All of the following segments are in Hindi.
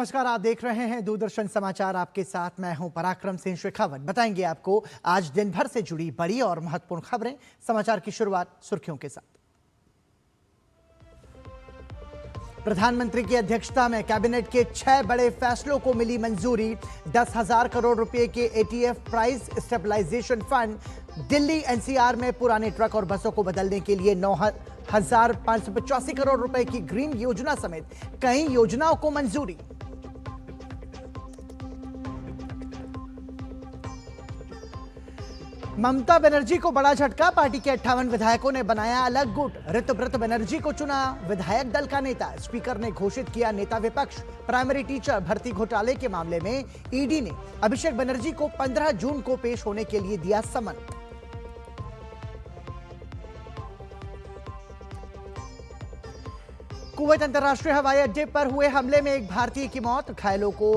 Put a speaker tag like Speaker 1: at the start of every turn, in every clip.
Speaker 1: नमस्कार, आप देख रहे हैं दूरदर्शन समाचार। आपके साथ मैं हूं पराक्रम सिंह शेखावत। बताएंगे आपको आज दिन भर से जुड़ी बड़ी और महत्वपूर्ण खबरें। समाचार की शुरुआत सुर्खियों के साथ। प्रधानमंत्री की अध्यक्षता में कैबिनेट के 6 बड़े फैसलों को मिली मंजूरी। 10,000 करोड़ रुपए के ATF price stabilisation fund, Delhi NCR में पुराने ट्रक और बसों को बदलने के लिए 9,585 करोड़ रुपए की ग्रीन योजना समेत कई योजनाओं को मंजूरी। ममता बनर्जी को बड़ा झटका, पार्टी के 58 विधायकों ने बनाया अलग गुट। ऋतुव्रत बनर्जी को चुना विधायक दल का नेता। स्पीकर ने घोषित किया नेता विपक्ष। प्राइमरी टीचर भर्ती घोटाले के मामले में ईडी ने अभिषेक बनर्जी को 15 जून को पेश होने के लिए दिया समन। कुवैत अंतर्राष्ट्रीय हवाई अड्डे पर हुए हमले में एक भारतीय की मौत, घायलों को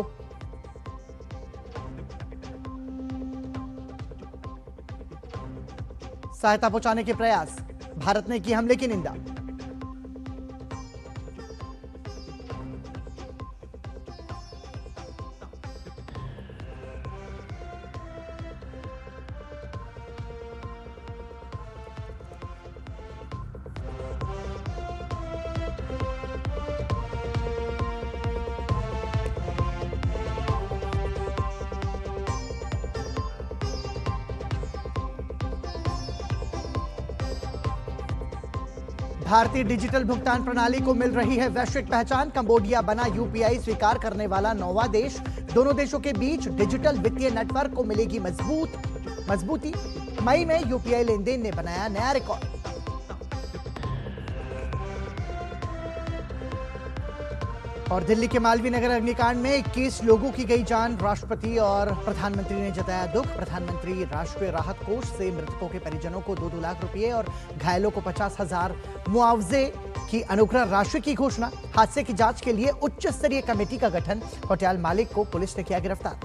Speaker 1: सहायता पहुंचाने के प्रयास। भारत ने की हमले की निंदा। भारतीय डिजिटल भुगतान प्रणाली को मिल रही है वैश्विक पहचान। कंबोडिया बना यूपीआई स्वीकार करने वाला 9वां देश। दोनों देशों के बीच डिजिटल वित्तीय नेटवर्क को मिलेगी मजबूती। मई में यूपीआई लेनदेन ने बनाया नया रिकॉर्ड। और दिल्ली के मालवीय नगर अग्निकांड में 21 लोगों की गई जान। राष्ट्रपति और प्रधानमंत्री ने जताया दुख। प्रधानमंत्री राष्ट्रीय राहत कोष से मृतकों के परिजनों को 2-2 लाख रुपए और घायलों को 50,000 मुआवजे की अनुग्रह राशि की घोषणा। हादसे की जांच के लिए उच्च स्तरीय कमेटी का गठन। होटल मालिक को पुलिस ने किया गिरफ्तार।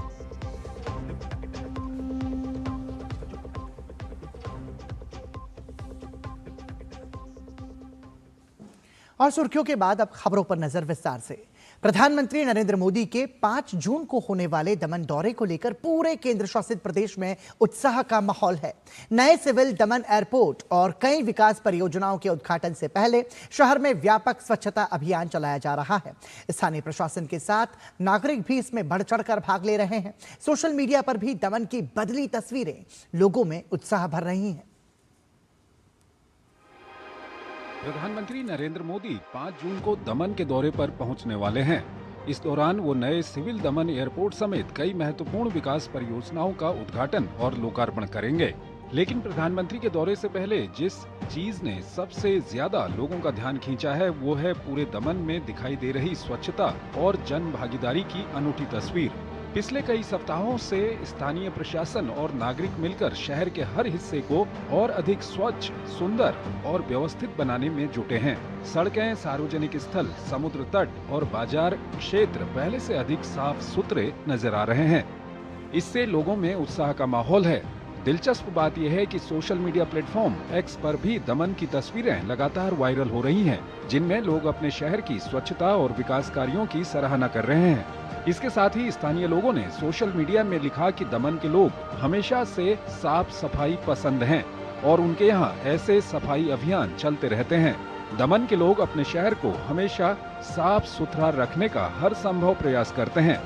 Speaker 1: और सुर्खियों के बाद अब खबरों पर नजर विस्तार से। प्रधानमंत्री नरेंद्र मोदी के 5 जून को होने वाले दमन दौरे को लेकर पूरे केंद्र शासित प्रदेश में उत्साह का माहौल है। नए सिविल दमन एयरपोर्ट और कई विकास परियोजनाओं के उद्घाटन से पहले शहर में व्यापक स्वच्छता अभियान चलाया जा रहा है। स्थानीय प्रशासन के साथ नागरिक भी इसमें बढ़ चढ़कर भाग ले रहे हैं। सोशल मीडिया पर भी दमन की बदली तस्वीरें लोगों में उत्साह भर रही हैं।
Speaker 2: प्रधानमंत्री नरेंद्र मोदी 5 जून को दमन के दौरे पर पहुंचने वाले हैं। इस दौरान वो नए सिविल दमन एयरपोर्ट समेत कई महत्वपूर्ण विकास परियोजनाओं का उद्घाटन और लोकार्पण करेंगे। लेकिन प्रधानमंत्री के दौरे से पहले जिस चीज ने सबसे ज्यादा लोगों का ध्यान खींचा है वो है पूरे दमन में दिखाई दे रही स्वच्छता और जन भागीदारी की अनूठी तस्वीर। पिछले कई सप्ताहों से स्थानीय प्रशासन और नागरिक मिलकर शहर के हर हिस्से को और अधिक स्वच्छ, सुंदर और व्यवस्थित बनाने में जुटे हैं। सड़कें, सार्वजनिक स्थल, समुद्र तट और बाजार क्षेत्र पहले से अधिक साफ सुथरे नजर आ रहे हैं। इससे लोगों में उत्साह का माहौल है। दिलचस्प बात यह है कि सोशल मीडिया प्लेटफॉर्म एक्स पर भी दमन की तस्वीरें लगातार वायरल हो रही हैं, जिनमें लोग अपने शहर की स्वच्छता और विकास कार्यों की सराहना कर रहे हैं। इसके साथ ही स्थानीय लोगों ने सोशल मीडिया में लिखा कि दमन के लोग हमेशा से साफ सफाई पसंद हैं और उनके यहाँ ऐसे सफाई अभियान चलते रहते हैं। दमन के लोग अपने शहर को हमेशा साफ सुथरा रखने का हर संभव प्रयास करते हैं।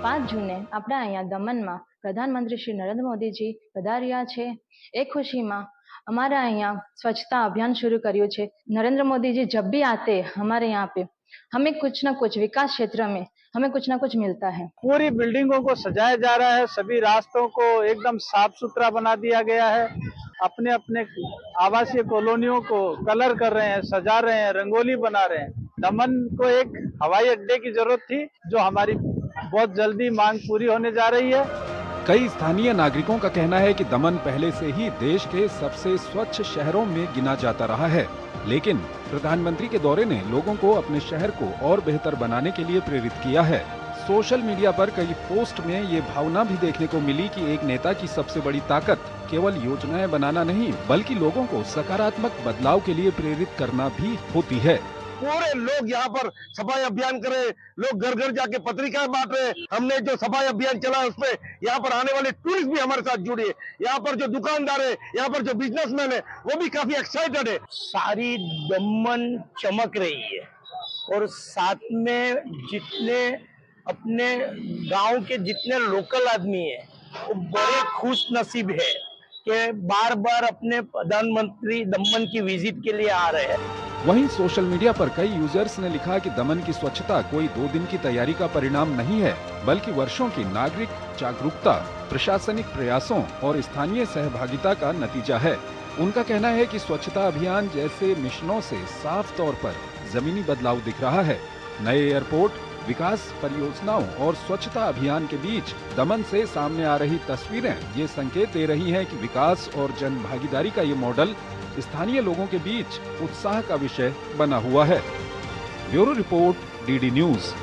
Speaker 3: 5 જૂને આપણા અહીંયા દમનમાં પ્રધાનમંત્રી શ્રી નરેન્દ્ર મોદીજી પધાર્યા છે। એ ખુશીમાં हमारा यहाँ स्वच्छता अभियान शुरू કર્યું છે। नरेंद्र मोदी जी जब भी आते हमारे यहाँ पे हमें कुछ न कुछ विकास क्षेत्र में हमें कुछ न कुछ मिलता है।
Speaker 4: पूरी बिल्डिंगों को सजाया जा रहा है, सभी रास्तों को एकदम साफ सुथरा बना दिया गया है। अपने अपने आवासीय कॉलोनियों को कलर कर रहे हैं, सजा रहे हैं, रंगोली बना रहे हैं। दमन को एक हवाई अड्डे की जरूरत थी, जो हमारी बहुत जल्दी मांग पूरी होने जा रही है।
Speaker 2: कई स्थानीय नागरिकों का कहना है कि दमन पहले से ही देश के सबसे स्वच्छ शहरों में गिना जाता रहा है, लेकिन प्रधानमंत्री के दौरे ने लोगों को अपने शहर को और बेहतर बनाने के लिए प्रेरित किया है। सोशल मीडिया पर कई पोस्ट में ये भावना भी देखने को मिली कि एक नेता की सबसे बड़ी ताकत केवल योजनाएं बनाना नहीं, बल्कि लोगों को सकारात्मक बदलाव के लिए प्रेरित करना भी होती है।
Speaker 5: पूरे लोग यहाँ पर सफाई अभियान कर रहे, लोग घर घर जाके पत्रिकाएं बांट रहे। हमने जो सफाई अभियान चला है उसमें यहाँ पर आने वाले टूरिस्ट भी हमारे साथ जुड़े, यहाँ पर जो दुकानदार है, यहाँ पर जो बिजनेसमैन है, वो भी काफी एक्साइटेड है।
Speaker 6: सारी दमन चमक रही है और साथ में जितने अपने गांव के जितने लोकल आदमी है वो बड़े खुश नसीब है कि बार बार अपने प्रधानमंत्री दमन की विजिट के लिए आ रहे हैं।
Speaker 2: वहीं सोशल मीडिया पर कई यूजर्स ने लिखा कि दमन की स्वच्छता कोई 2 दिन की तैयारी का परिणाम नहीं है, बल्कि वर्षों की नागरिक जागरूकता, प्रशासनिक प्रयासों और स्थानीय सहभागिता का नतीजा है। उनका कहना है कि स्वच्छता अभियान जैसे मिशनों से साफ तौर पर जमीनी बदलाव दिख रहा है। नए एयरपोर्ट, विकास परियोजनाओं और स्वच्छता अभियान के बीच दमन से सामने आ रही तस्वीरें ये संकेत दे रही हैं कि विकास और जन भागीदारी का ये मॉडल स्थानीय लोगों के बीच उत्साह का विषय बना हुआ है। Bureau report, DD news.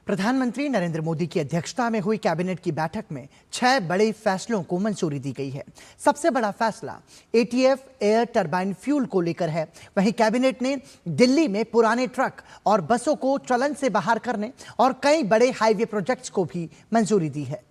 Speaker 1: प्रधानमंत्री नरेंद्र मोदी की अध्यक्षता में हुई कैबिनेट की बैठक में 6 बड़े फैसलों को मंजूरी दी गई है। सबसे बड़ा फैसला एटीएफ एयर टरबाइन फ्यूल को लेकर है। वहीं कैबिनेट ने दिल्ली में पुराने ट्रक और बसों को चलन से बाहर करने और कई बड़े हाईवे प्रोजेक्ट्स को भी मंजूरी दी है।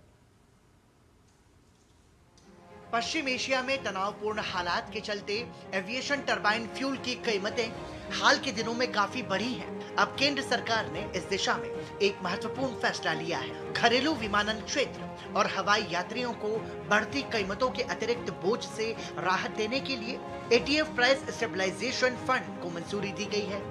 Speaker 1: पश्चिम एशिया में तनावपूर्ण हालात के चलते एविएशन टरबाइन फ्यूल की कीमतें हाल के दिनों में काफी बढ़ी हैं। अब केंद्र सरकार ने इस दिशा में एक महत्वपूर्ण फैसला लिया है। घरेलू विमानन क्षेत्र और हवाई यात्रियों को बढ़ती कीमतों के अतिरिक्त बोझ से राहत देने के लिए एटीएफ प्राइस स्टेबलाइजेशन फंड को मंजूरी दी गई है।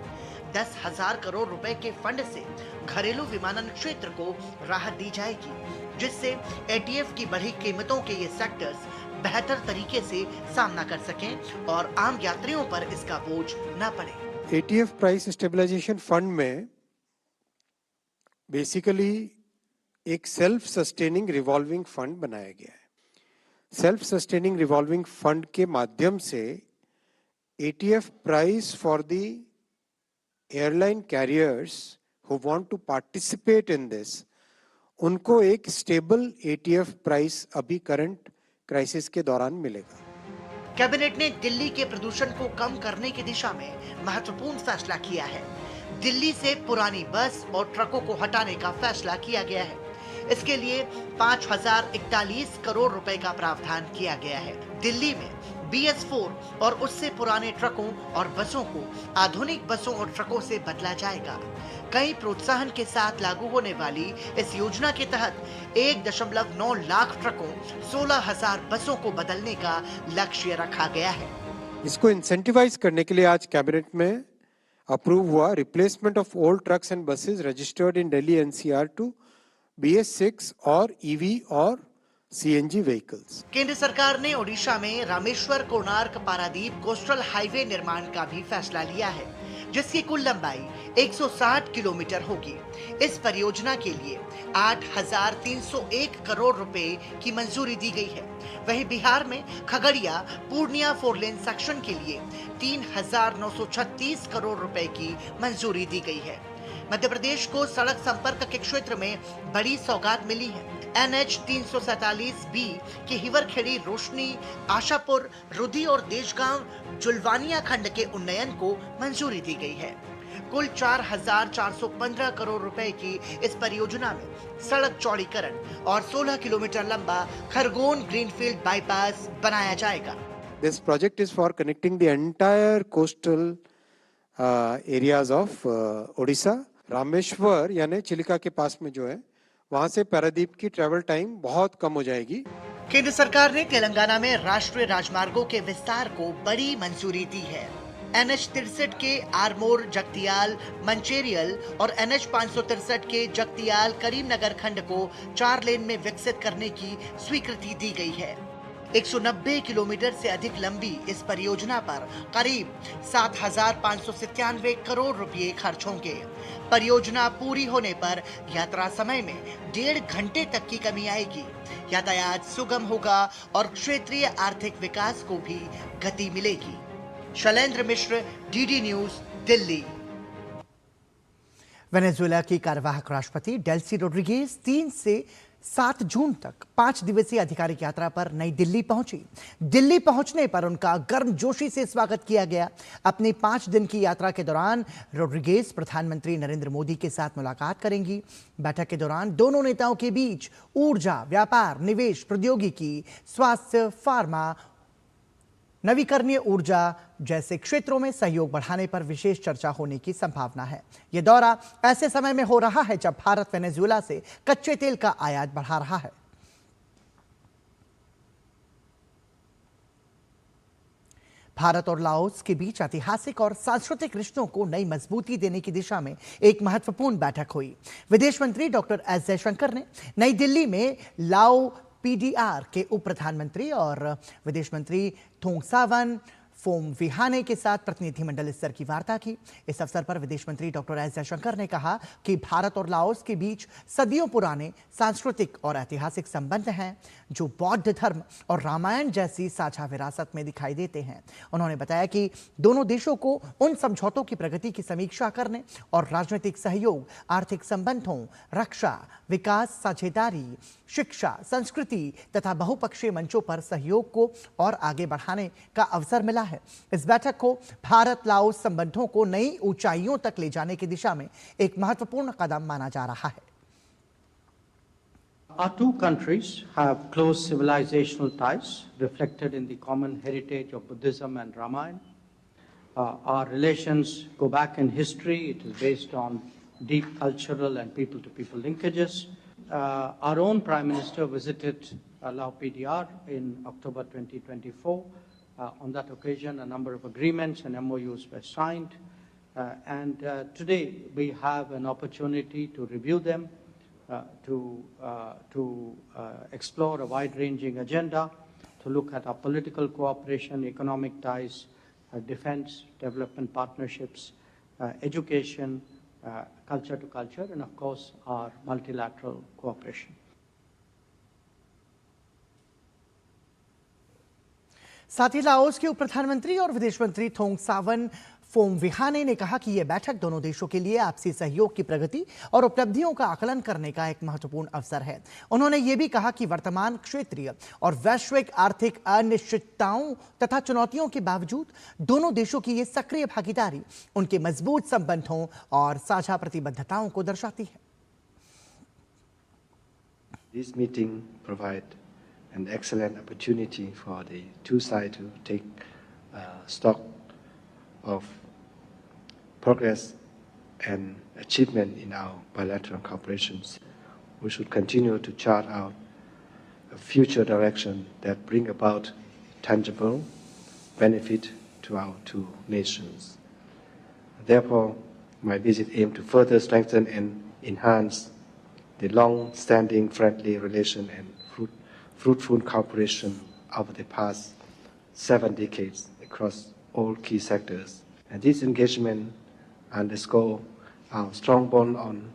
Speaker 1: 10,000 करोड़ रुपए के फंड से घरेलू विमानन क्षेत्र को राहत दी जाएगी, जिससे एटीएफ की बढ़ी कीमतों के ये सेक्टर्स बेहतर तरीके से सामना कर सकें और आम यात्रियों पर इसका बोझ न पड़े।
Speaker 7: एटीएफ प्राइस स्टेबलाइजेशन फंड में बेसिकली एक सेल्फ सस्टेनिंग रिवॉल्विंग फंड बनाया गया है। सेल्फ सस्टेनिंग रिवॉल्विंग फंड के माध्यम से ATF price for the airline carriers who want to participate in this, उनको एक स्टेबल एटीएफ प्राइस अभी करंट क्राइसिस के दौरान मिलेगा।
Speaker 1: कैबिनेट ने दिल्ली के प्रदूषण को कम करने की दिशा में महत्वपूर्ण फैसला किया है। दिल्ली से पुरानी बस और ट्रकों को हटाने का फैसला किया गया है। इसके लिए 5,041 करोड़ रुपए का प्रावधान किया गया है। दिल्ली में BS4 और उससे पुराने ट्रकों और बसों को आधुनिक बसों और ट्रकों से बदला जाएगा। कई प्रोत्साहन के साथ लागू होने वाली इस योजना के तहत 1.9 लाख ट्रकों, 16,000 बसों को बदलने का लक्ष्य रखा गया है।
Speaker 7: इसको इंसेंटिवाइज करने के लिए आज कैबिनेट में अप्रूव हुआ replacement of old trucks and buses registered in Delhi NCR to BS6 और EV और CNG व्हीकल्स।
Speaker 1: केंद्र सरकार ने ओडिशा में रामेश्वर कोणार्क पारादीप कोस्टल हाईवे निर्माण का भी फैसला लिया है, जिसकी कुल लंबाई 160 किलोमीटर होगी। इस परियोजना के लिए 8,301 करोड़ रुपए की मंजूरी दी गई है। वहीं बिहार में खगड़िया पूर्णिया 4 लेन सेक्शन के लिए 3,936 करोड़ रुपए की मंजूरी दी गई है। मध्य प्रदेश को सड़क संपर्क के क्षेत्र में बड़ी सौगात मिली है। NH 347B की हिवरखेड़ी, रोशनी, आशापुर, रुधी और देशगांव जुलवानिया खंड के उन्नयन को मंजूरी दी गई है। कुल 4,415 करोड़ रुपए की इस परियोजना में सड़क चौड़ीकरण और 16 किलोमीटर लंबा खरगोन ग्रीनफील्ड बाईपास बनाया जाएगा।
Speaker 7: This project is for connecting the entire coastal areas of Odisha. Rameshwar यानी चिलिका के पास में जो है, वहां से पारादीप की ट्रैवल टाइम बहुत कम हो जाएगी।
Speaker 1: केंद्र सरकार ने तेलंगाना में राष्ट्रीय राजमार्गों के विस्तार को बड़ी मंजूरी दी है। NH 63 के आरमोर, जगतियाल, मंचेरियल और NH 563 के जगतियाल करीमनगर खंड को 4 लेन में विकसित करने की स्वीकृति दी गई है। 190 किलोमीटर से अधिक लंबी इस परियोजना पर करीब 7,597 करोड़ रुपए खर्च होंगे। परियोजना पूरी होने पर यात्रा समय में 1.5 घंटे तक की कमी आएगी। यातायात सुगम होगा और क्षेत्रीय आर्थिक विकास को भी गति मिलेगी। शैलेंद्र मिश्र, DD न्यूज, दिल्ली। वेनेजुएला की कार्यवाहक राष्ट्रपति डेल्सी रोड्रिगेज 3 से 7 जून तक 5 दिवसीय आधिकारिक यात्रा पर नई दिल्ली पहुंची। दिल्ली पहुंचने पर उनका गर्मजोशी से स्वागत किया गया। अपनी 5 दिन की यात्रा के दौरान रोड्रिगेज प्रधानमंत्री नरेंद्र मोदी के साथ मुलाकात करेंगी। बैठक के दौरान दोनों नेताओं के बीच ऊर्जा, व्यापार, निवेश, प्रौद्योगिकी, स्वास्थ्य, फार्मा, नवीकरणीय ऊर्जा जैसे क्षेत्रों में सहयोग बढ़ाने पर विशेष चर्चा होने की संभावना है। यह दौरा ऐसे समय में हो रहा है जब भारत वेनेजुएला से कच्चे तेल का आयात बढ़ा रहा है। भारत और लाओस के बीच ऐतिहासिक और सांस्कृतिक रिश्तों को नई मजबूती देने की दिशा में एक महत्वपूर्ण बैठक हुई। विदेश मंत्री डॉक्टर एस जयशंकर ने नई दिल्ली में लाओ पीडीआर के उप प्रधानमंत्री और विदेश मंत्री थोंगसावन फोमविहाने के साथ प्रतिनिधिमंडल स्तर की वार्ता की। इस अवसर पर विदेश मंत्री डॉक्टर एस जयशंकर ने कहा कि भारत और लाओस के बीच सदियों पुराने सांस्कृतिक और ऐतिहासिक संबंध हैं जो बौद्ध धर्म और रामायण जैसी साझा विरासत में दिखाई देते हैं। उन्होंने बताया कि दोनों देशों को उन समझौतों की प्रगति की समीक्षा करने और राजनीतिक सहयोग, आर्थिक संबंधों, रक्षा, विकास, साझेदारी, शिक्षा, संस्कृति तथा बहुपक्षीय मंचों पर सहयोग को और आगे बढ़ाने का अवसर मिला है। इस बैठक को भारत लाओस संबंधों को नई ऊंचाइयों तक ले जाने की दिशा में एक महत्वपूर्ण कदम माना जा रहा है।
Speaker 8: Our two countries have close civilizational ties reflected in the common heritage of Buddhism and Ramayana. Our relations go back in history. It is based on deep cultural and people-to-people linkages. Our own Prime Minister visited Lao PDR in October 2024. On that occasion, a number of agreements and MOUs were signed. And today, we have an opportunity to review them, to explore a wide-ranging agenda, to look at our political cooperation, economic ties, defense, development partnerships, education, culture to culture, and of course, our multilateral cooperation.
Speaker 1: साथ ही लाओस के उप प्रधानमंत्री और विदेश मंत्री थोंगसावन फोमविहाने ने कहा कि यह बैठक दोनों देशों के लिए आपसी सहयोग की प्रगति और उपलब्धियों का आकलन करने का एक महत्वपूर्ण अवसर है। उन्होंने यह भी कहा कि वर्तमान क्षेत्रीय और वैश्विक आर्थिक अनिश्चितताओं तथा चुनौतियों के बावजूद दोनों देशों की यह सक्रिय भागीदारी उनके मजबूत संबंधों और साझा प्रतिबद्धताओं को दर्शाती है।
Speaker 9: This meeting provides an excellent opportunity for the two sides to take stock of progress and achievement in our bilateral cooperations. We should continue to chart out a future direction that bring about tangible benefit to our two nations. Therefore, my visit aimed to further strengthen and enhance the long-standing friendly relation and fruitful cooperation over the past 7 decades across all key sectors. And this engagement underscores our strong bond on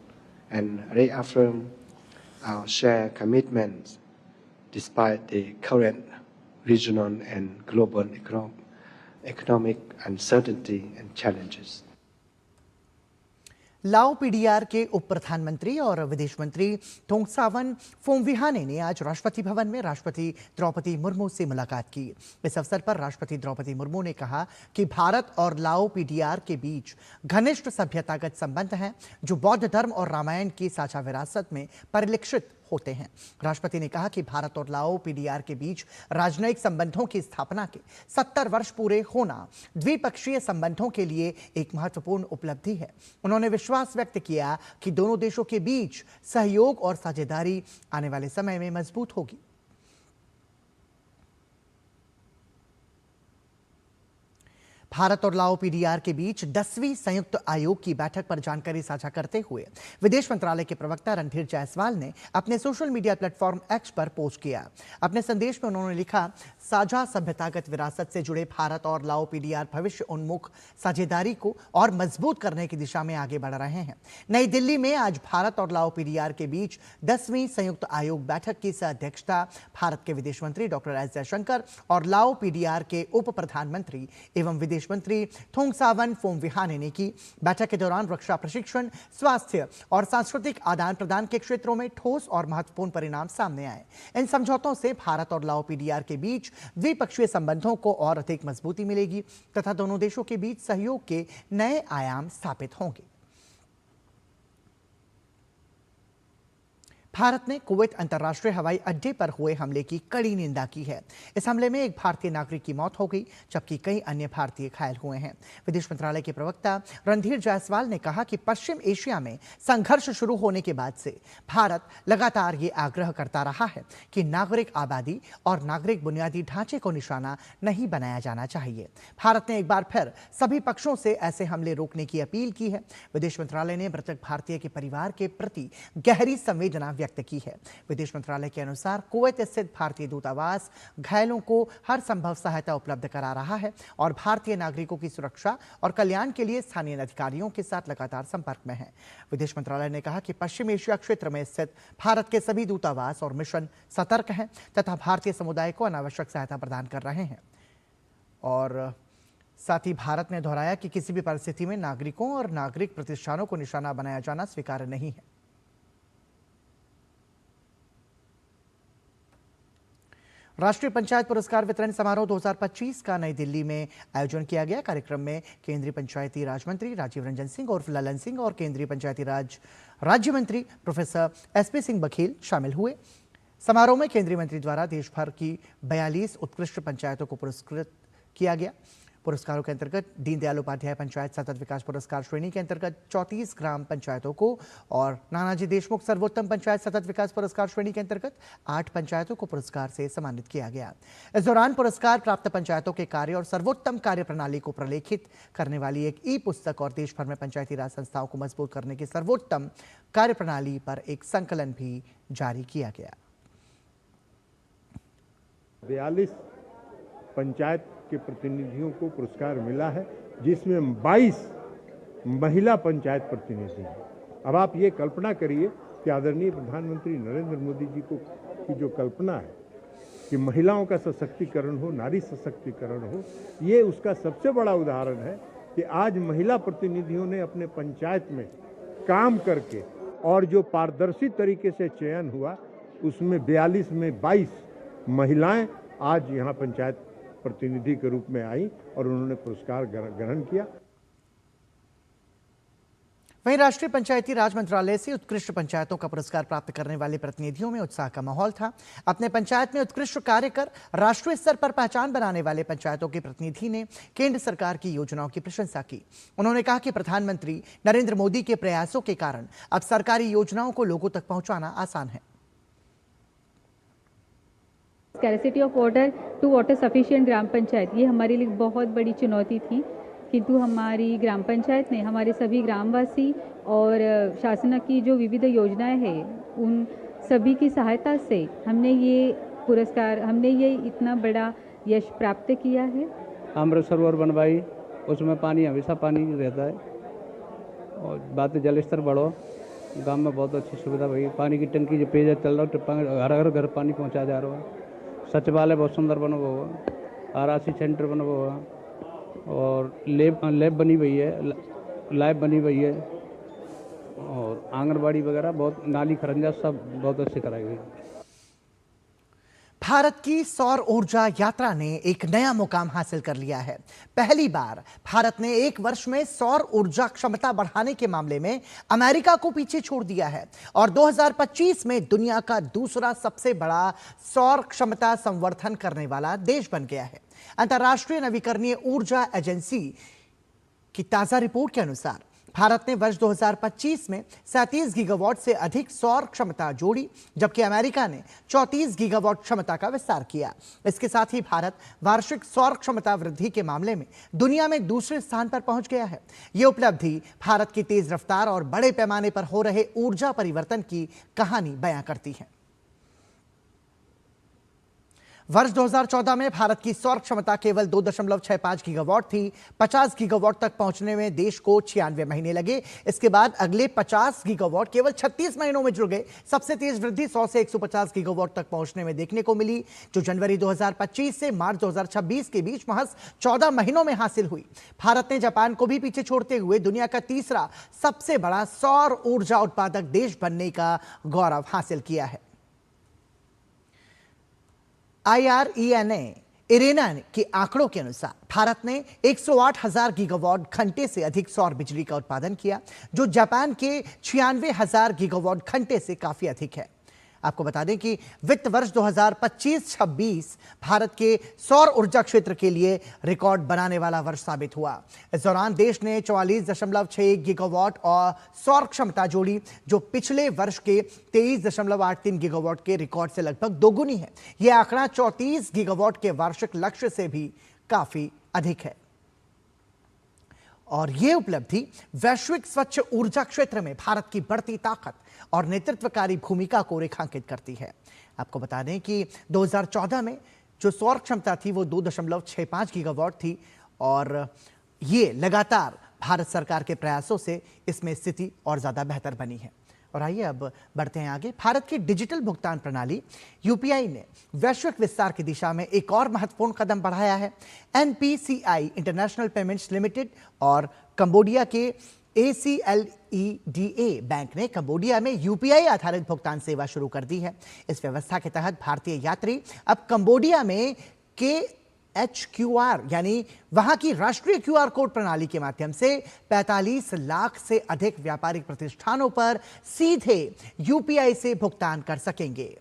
Speaker 9: and reaffirm our shared commitments despite the current regional and global economic uncertainty and challenges.
Speaker 1: लाओ पीडीआर के उप प्रधानमंत्री और विदेश मंत्री थोंगसावन फोमविहाने ने आज राष्ट्रपति भवन में राष्ट्रपति द्रौपदी मुर्मू से मुलाकात की। इस अवसर पर राष्ट्रपति द्रौपदी मुर्मू ने कहा कि भारत और लाओ पीडीआर के बीच घनिष्ठ सभ्यतागत संबंध हैं जो बौद्ध धर्म और रामायण की साझा विरासत में परिलक्षित होते हैं। राष्ट्रपति ने कहा कि भारत और लाओ पीडीआर के बीच राजनयिक संबंधों की स्थापना के 70 वर्ष पूरे होना द्विपक्षीय संबंधों के लिए एक महत्वपूर्ण उपलब्धि है। उन्होंने विश्वास व्यक्त किया कि दोनों देशों के बीच सहयोग और साझेदारी आने वाले समय में मजबूत होगी। भारत और लाओ पीडीआर के बीच 10वीं संयुक्त आयोग की बैठक पर जानकारी साझा करते हुए विदेश मंत्रालय के प्रवक्ता रणधीर जायसवाल ने अपने सोशल मीडिया प्लेटफॉर्म एक्स पर पोस्ट किया। अपने संदेश में उन्होंने लिखा, साझा सभ्यतागत विरासत से जुड़े भारत और लाओ पीडीआर भविष्य उन्मुख साझेदारी को और मजबूत करने की दिशा में आगे बढ़ रहे हैं। नई दिल्ली में आज भारत और लाओ पीडीआर के बीच 10वीं संयुक्त आयोग बैठक की अध्यक्षता भारत के विदेश मंत्री डॉक्टर एस जयशंकर और लाओ पीडीआर के उप प्रधानमंत्री एवं विदेश विदेश मंत्री थोंगसावन फोमविहाने ने की। बैठक के दौरान रक्षा प्रशिक्षण, स्वास्थ्य और सांस्कृतिक आदान प्रदान के क्षेत्रों में ठोस और महत्वपूर्ण परिणाम सामने आए। इन समझौतों से भारत और लाओ पीडीआर के बीच द्विपक्षीय संबंधों को और अधिक मजबूती मिलेगी तथा दोनों देशों के बीच सहयोग के नए आयाम स्थापित होंगे। भारत ने कुवैत अंतर्राष्ट्रीय हवाई अड्डे पर हुए हमले की कड़ी निंदा की है। इस हमले में एक भारतीय नागरिक की मौत हो गई जबकि कई अन्य भारतीय घायल हुए हैं। विदेश मंत्रालय के प्रवक्ता रणधीर जायसवाल ने कहा कि पश्चिम एशिया में संघर्ष शुरू होने के बाद से भारत लगातार ये आग्रह करता रहा है कि नागरिक आबादी और नागरिक बुनियादी ढांचे को निशाना नहीं बनाया जाना चाहिए। भारत ने एक बार फिर सभी पक्षों से ऐसे हमले रोकने की अपील की है। विदेश मंत्रालय ने मृतक भारतीय के परिवार के प्रति गहरी संवेदना व्यक्त की है। विदेश मंत्रालय के अनुसार कुवैत स्थित भारतीय दूतावास घायलों को हर संभव सहायता उपलब्ध करा रहा है और भारतीय नागरिकों की सुरक्षा और कल्याण के लिए स्थानीय अधिकारियों के साथ लगातार संपर्क में है। विदेश मंत्रालय ने कहा कि पश्चिम एशिया क्षेत्र में स्थित भारत के सभी दूतावास और मिशन सतर्क हैं तथा भारतीय समुदाय को अनावश्यक सहायता प्रदान कर रहे हैं। और साथ ही भारत ने दोहराया कि किसी भी परिस्थिति में नागरिकों और नागरिक प्रतिष्ठानों को निशाना बनाया जाना स्वीकार्य नहीं है। राष्ट्रीय पंचायत पुरस्कार वितरण समारोह 2025 का नई दिल्ली में आयोजन किया गया। कार्यक्रम में केंद्रीय पंचायती राज मंत्री राजीव रंजन सिंह उर्फ ललन सिंह और केंद्रीय पंचायती राज राज्य मंत्री प्रोफेसर एसपी सिंह बघेल शामिल हुए। समारोह में केंद्रीय मंत्री द्वारा देश भर की 42 उत्कृष्ट पंचायतों को पुरस्कृत किया गया। पुरस्कारों के अंतर्गत दीनदयाल उपाध्याय पंचायत सतत विकास पुरस्कार श्रेणी के अंतर्गत 34 ग्राम पंचायतों को और नानाजी देशमुख सर्वोत्तम पंचायत सतत विकास पुरस्कार श्रेणी के अंतर्गत 8 पंचायतों को पुरस्कार से सम्मानित किया गया। इस दौरान पुरस्कार प्राप्त पंचायतों के कार्य और सर्वोत्तम कार्य प्रणाली को प्रलेखित करने वाली एक ई पुस्तक और देश भर में पंचायती राज संस्थाओं को मजबूत करने की सर्वोत्तम कार्य प्रणाली पर एक संकलन भी जारी किया गया।
Speaker 10: 42 पंचायत के प्रतिनिधियों को पुरस्कार मिला है, जिसमें 22 महिला पंचायत प्रतिनिधि हैं। अब आप ये कल्पना करिए कि आदरणीय प्रधानमंत्री नरेंद्र मोदी जी को की जो कल्पना है कि महिलाओं का सशक्तिकरण हो, नारी सशक्तिकरण हो, ये उसका सबसे बड़ा उदाहरण है कि आज महिला प्रतिनिधियों ने अपने पंचायत में काम करके और जो पारदर्शी तरीके से चयन हुआ उसमें 42 में 22 महिलाएं आज यहाँ पंचायत प्रतिनिधि के रूप में आई और उन्होंने पुरस्कार ग्रहण किया।
Speaker 1: वहीं राष्ट्रीय पंचायती राज मंत्रालय से उत्कृष्ट पंचायतों का पुरस्कार प्राप्त करने वाले प्रतिनिधियों में उत्साह का माहौल था। अपने पंचायत में उत्कृष्ट कार्य कर राष्ट्रीय स्तर पर पहचान बनाने वाले पंचायतों के प्रतिनिधि ने केंद्र सरकार की योजनाओं की प्रशंसा की। उन्होंने कहा कि प्रधानमंत्री नरेंद्र मोदी के प्रयासों के कारण अब सरकारी योजनाओं को लोगों तक पहुंचाना आसान है।
Speaker 11: Scarcity of water to water sufficient ग्राम पंचायत, ये हमारे लिए बहुत बड़ी चुनौती थी, किंतु हमारी ग्राम पंचायत ने हमारे सभी ग्रामवासी और शासन की जो विविध योजनाएं हैं उन सभी की सहायता से हमने ये इतना बड़ा यश प्राप्त किया है।
Speaker 12: अमृत सरोवर बनवाई, उसमें पानी हमेशा पानी रहता है और बात जल स्तर बढ़ो, गांव में बहुत अच्छी सुविधा हुई। पानी की टंकी जो पेज चल रहा है, घर पानी पहुँचा जा रहा है। सचिवालय बहुत सुंदर बना हुआ, आरआरसी सेंटर बना हुआ और लैब बनी हुई है, लैब बनी हुई है और आंगनबाड़ी वगैरह बहुत, नाली खरंजा सब बहुत अच्छे कराई गई।
Speaker 1: भारत की सौर ऊर्जा यात्रा ने एक नया मुकाम हासिल कर लिया है। पहली बार भारत ने एक वर्ष में सौर ऊर्जा क्षमता बढ़ाने के मामले में अमेरिका को पीछे छोड़ दिया है और 2025 में दुनिया का दूसरा सबसे बड़ा सौर क्षमता संवर्धन करने वाला देश बन गया है। अंतर्राष्ट्रीय नवीकरणीय ऊर्जा एजेंसी की ताजा रिपोर्ट के अनुसार भारत ने वर्ष 2025 में 37 गीगावाट से अधिक सौर क्षमता जोड़ी, जबकि अमेरिका ने 34 गीगावाट क्षमता का विस्तार किया। इसके साथ ही भारत वार्षिक सौर क्षमता वृद्धि के मामले में दुनिया में दूसरे स्थान पर पहुंच गया है। यह उपलब्धि भारत की तेज रफ्तार और बड़े पैमाने पर हो रहे ऊर्जा परिवर्तन की कहानी बयां करती है। वर्ष 2014 में भारत की सौर क्षमता केवल 2.65 गीगावाट थी। 50 गीगावाट तक पहुंचने में देश को 96 महीने लगे। इसके बाद अगले 50 गीगावाट केवल 36 महीनों में जुड़ गए। सबसे तेज वृद्धि 100 से 150 गीगावाट तक पहुंचने में देखने को मिली, जो जनवरी 2025 से मार्च 2026 के बीच महज 14 महीनों में हासिल हुई। भारत ने जापान को भी पीछे छोड़ते हुए दुनिया का तीसरा सबसे बड़ा सौर ऊर्जा उत्पादक देश बनने का गौरव हासिल किया है। IRENA के आंकड़ों के अनुसार भारत ने 108,000 गीगावाट घंटे से अधिक सौर बिजली का उत्पादन किया, जो जापान के 96,000 गीगावाट घंटे से काफी अधिक है। आपको बता दें कि वित्त वर्ष 2025-26 भारत के सौर ऊर्जा क्षेत्र के लिए रिकॉर्ड बनाने वाला वर्ष साबित हुआ। इस दौरान देश ने 44.6 गीगावाट और सौर क्षमता जोड़ी, जो पिछले वर्ष के 23.83 गीगावाट के रिकॉर्ड से लगभग दोगुनी है। यह आंकड़ा 34 गीगावाट के वार्षिक लक्ष्य से भी काफी अधिक है और यह उपलब्धि वैश्विक स्वच्छ ऊर्जा क्षेत्र में भारत की बढ़ती ताकत और नेतृत्वकारी भूमिका को रेखांकित करती है। आपको बता दें कि 2014 में जो सौर क्षमता थी वो 2.65 गीगावाट थी और ये लगातार भारत सरकार के प्रयासों से इसमें स्थिति और ज्यादा बेहतर बनी है। और आइए अब बढ़ते हैं आगे। भारत की डिजिटल भुगतान प्रणाली यूपीआई ने वैश्विक विस्तार की दिशा में एक और महत्वपूर्ण कदम बढ़ाया है। एनपीसीआई इंटरनेशनल पेमेंट्स लिमिटेड और कंबोडिया के ACLEDA बैंक ने कंबोडिया में यूपीआई आधारित भुगतान सेवा शुरू कर दी है। इस व्यवस्था के तहत भारतीय यात्री अब कंबोडिया में KHQR यानी वहां की राष्ट्रीय QR कोड प्रणाली के माध्यम से 45 लाख से अधिक व्यापारिक प्रतिष्ठानों पर सीधे यूपीआई से भुगतान कर सकेंगे।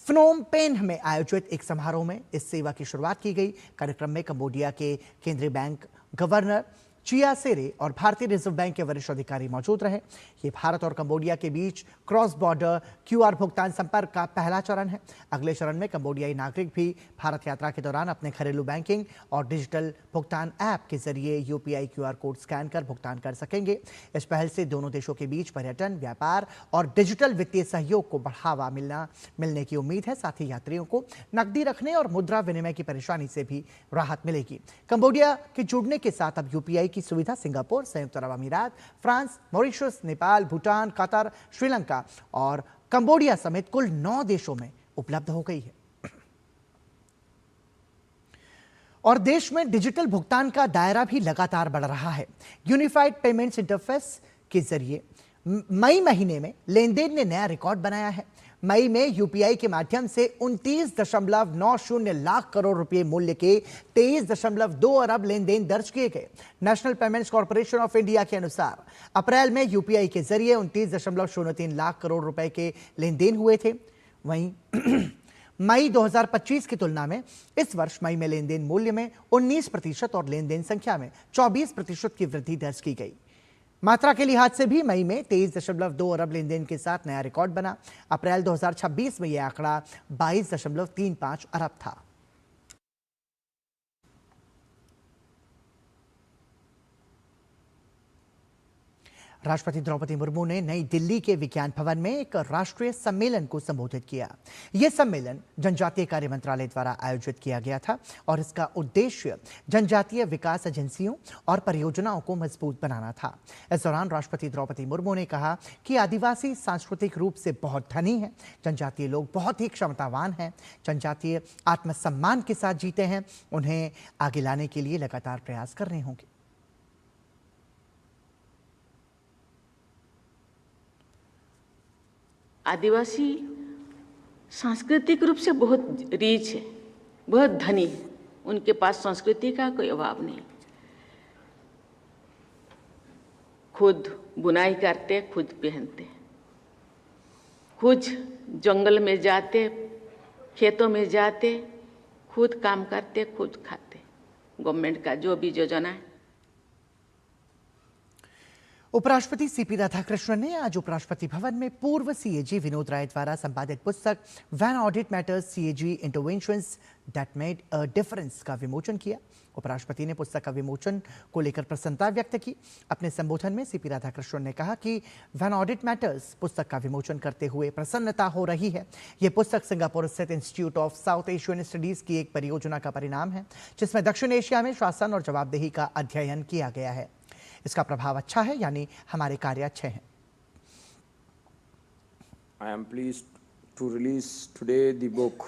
Speaker 1: फ्नोम पेन में आयोजित एक समारोह में इस सेवा की शुरुआत की गई। कार्यक्रम में कंबोडिया के केंद्रीय बैंक गवर्नर चिया सेरे और भारतीय रिजर्व बैंक के वरिष्ठ अधिकारी मौजूद रहे। ये भारत और कंबोडिया के बीच क्रॉस बॉर्डर QR भुगतान संपर्क का पहला चरण है। अगले चरण में कंबोडियाई नागरिक भी भारत यात्रा के दौरान अपने घरेलू बैंकिंग और डिजिटल भुगतान ऐप के जरिए यूपीआई QR कोड स्कैन कर भुगतान कर सकेंगे। इस पहल से दोनों देशों के बीच पर्यटन, व्यापार और डिजिटल वित्तीय सहयोग को बढ़ावा मिलने की उम्मीद है। साथ ही यात्रियों को नकदी रखने और मुद्रा विनिमय की परेशानी से भी राहत मिलेगी। कंबोडिया के जुड़ने के साथ अब यूपीआई की सुविधा सिंगापुर, संयुक्त अरब अमीरात, France, Mauritius, Nepal, Bhutan, Qatar, Sri Lanka और कंबोडिया समेत कुल 9 देशों में उपलब्ध हो गई है। और देश में डिजिटल भुगतान का दायरा भी लगातार बढ़ रहा है। यूनिफाइड पेमेंट्स इंटरफेस के जरिए मई महीने में लेन देन ने नया रिकॉर्ड बनाया है। मई में यूपीआई के माध्यम से 29.90 लाख करोड़ रुपए मूल्य के 23.2 अरब लेन देन दर्ज किए गए। National payments corporation of India के अनुसार अप्रैल में यूपीआई के जरिए 29.03 लाख करोड़ रुपए के लेन देन हुए थे। वहीं मई 2025 की तुलना में इस वर्ष मई में लेन देन मूल्य में 19% और लेन देन संख्या में 24% की वृद्धि दर्ज की गई। मात्रा के लिहाज से भी मई में 23.2 अरब लेन देन के साथ नया रिकॉर्ड बना। अप्रैल 2026 में यह आंकड़ा 22.35 अरब था। राष्ट्रपति द्रौपदी मुर्मू ने नई दिल्ली के विज्ञान भवन में एक राष्ट्रीय सम्मेलन को संबोधित किया। यह सम्मेलन जनजातीय कार्य मंत्रालय द्वारा आयोजित किया गया था और इसका उद्देश्य जनजातीय विकास एजेंसियों और परियोजनाओं को मजबूत बनाना था। इस दौरान राष्ट्रपति द्रौपदी मुर्मू ने कहा कि आदिवासी सांस्कृतिक रूप से बहुत धनी हैं, जनजातीय लोग बहुत ही क्षमतावान हैं, जनजातीय आत्मसम्मान के साथ जीते हैं, उन्हें आगे लाने के लिए लगातार प्रयास करने होंगे।
Speaker 13: आदिवासी सांस्कृतिक रूप से बहुत रिच है, बहुत धनी है, उनके पास संस्कृति का कोई अभाव नहीं। खुद बुनाई करते, खुद पहनते, खुद जंगल में जाते, खेतों में जाते, खुद काम करते, खुद खाते। गवर्नमेंट का जो भी योजना है।
Speaker 1: उपराष्ट्रपति सीपी राधाकृष्णन ने आज उपराष्ट्रपति भवन में पूर्व सीएजी विनोद राय द्वारा संपादित पुस्तक when audit matters CAG interventions that made a difference का विमोचन किया। उपराष्ट्रपति ने पुस्तक का विमोचन को लेकर प्रसन्नता व्यक्त की। अपने संबोधन में सीपी राधाकृष्णन ने कहा कि व्हेन ऑडिट मैटर्स पुस्तक का विमोचन करते हुए प्रसन्नता हो रही है। ये पुस्तक सिंगापुर स्थित institute of south Asian studies की एक परियोजना का परिणाम है, जिसमें दक्षिण एशिया में शासन और जवाबदेही का अध्ययन किया गया है। इसका प्रभाव अच्छा है, यानी हमारे कार्य अच्छे हैं।
Speaker 14: I am pleased to release today the book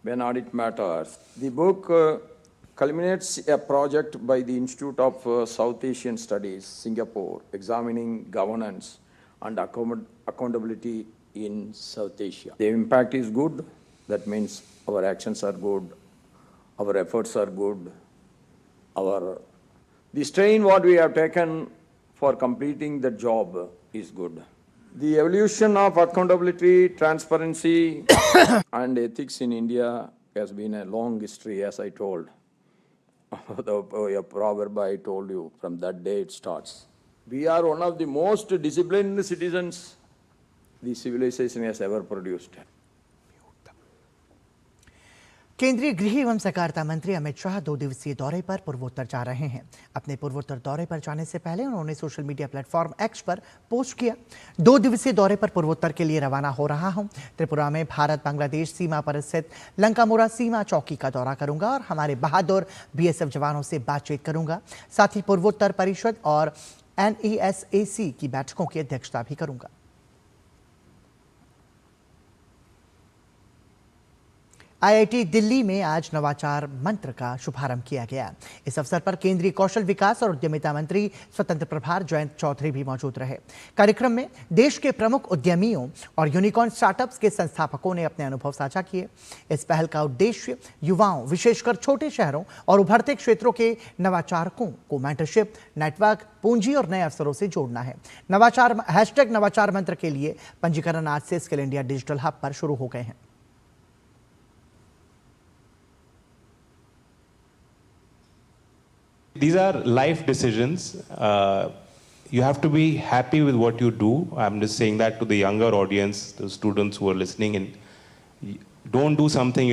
Speaker 14: When Audit Matters. The book culminates a project by the Institute of South Asian Studies, Singapore, examining governance and accountability in South Asia. The impact is good. That means our actions are good, our efforts are good, the strain what we have taken for completing the job is good. The evolution of accountability, transparency and ethics in India has been a long history, as I told. A proverb I told you, from that day it starts. We are one of the most disciplined citizens the civilization has ever produced.
Speaker 1: केंद्रीय गृह एवं सहकारिता मंत्री अमित शाह 2 दिवसीय दौरे पर पूर्वोत्तर जा रहे हैं। अपने पूर्वोत्तर दौरे पर जाने से पहले उन्होंने सोशल मीडिया प्लेटफॉर्म एक्स पर पोस्ट किया, 2 दिवसीय दौरे पर पूर्वोत्तर के लिए रवाना हो रहा हूं। त्रिपुरा में भारत बांग्लादेश सीमा पर स्थित लंकामोरा सीमा चौकी का दौरा करूंगा और हमारे बहादुर बीएसएफ जवानों से बातचीत करूंगा। साथ ही पूर्वोत्तर परिषद और NESAC की बैठकों की अध्यक्षता भी करूंगा। IIT दिल्ली में आज नवाचार मंत्र का शुभारंभ किया गया। इस अवसर पर केंद्रीय कौशल विकास और उद्यमिता मंत्री स्वतंत्र प्रभार जयंत चौधरी भी मौजूद रहे। कार्यक्रम में देश के प्रमुख उद्यमियों और यूनिकॉर्न स्टार्टअप्स के संस्थापकों ने अपने अनुभव साझा किए। इस पहल का उद्देश्य युवाओं, विशेषकर छोटे शहरों और उभरते क्षेत्रों के नवाचारकों को मेंटरशिप, नेटवर्क, पूंजी और नए अवसरों से जोड़ना है। नवाचार मंत्र के लिए पंजीकरण आज से स्किल इंडिया डिजिटल हब पर शुरू हो गए हैं।
Speaker 15: These are life decisions. You have to be happy with what you do. I'm just saying that to the younger audience, the students who are listening, and don't do something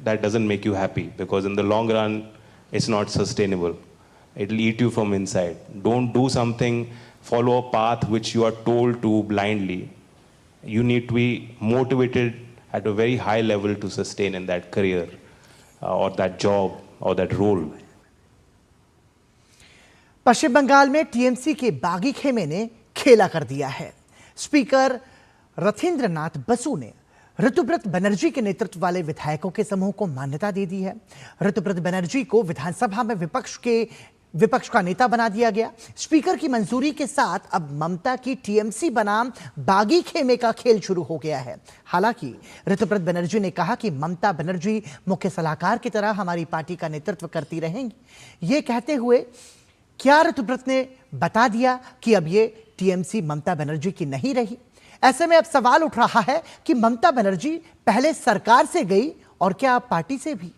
Speaker 15: that doesn't make you happy, because in the long run, it's not sustainable. It'll eat you from inside. Don't do something, follow a path which you are told to blindly. You need to be motivated at a very high level to sustain in that career or that job or that role.
Speaker 1: पश्चिम बंगाल में टीएमसी के बागी खेमे ने खेला कर दिया है। स्पीकर रथिंद्रनाथ बसु ने ऋतुव्रत बनर्जी के नेतृत्व वाले विधायकों के समूह को मान्यता दे दी है। ऋतुव्रत बनर्जी को विधानसभा में विपक्ष का नेता बना दिया गया। स्पीकर की मंजूरी के साथ अब ममता की टीएमसी बनाम बागी खेमे का खेल शुरू हो गया है। हालांकि ऋतुव्रत बनर्जी ने कहा कि ममता बनर्जी मुख्य सलाहकार की तरह हमारी पार्टी का नेतृत्व करती रहेंगी। ये कहते हुए क्या ऋतुव्रत ने बता दिया कि अब ये टीएमसी ममता बनर्जी की नहीं रही। ऐसे में अब सवाल उठ रहा है कि ममता बनर्जी पहले सरकार से गई और क्या अब पार्टी से भी।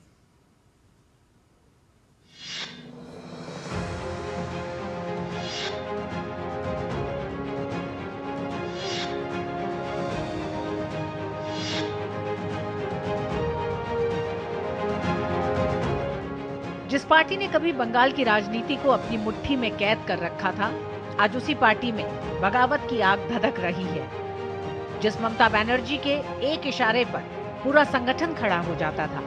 Speaker 16: जिस पार्टी ने कभी बंगाल की राजनीति को अपनी मुट्ठी में कैद कर रखा था, आज उसी पार्टी में बगावत की आग धधक रही है। जिस ममता बनर्जी के एक इशारे पर पूरा संगठन खड़ा हो जाता था,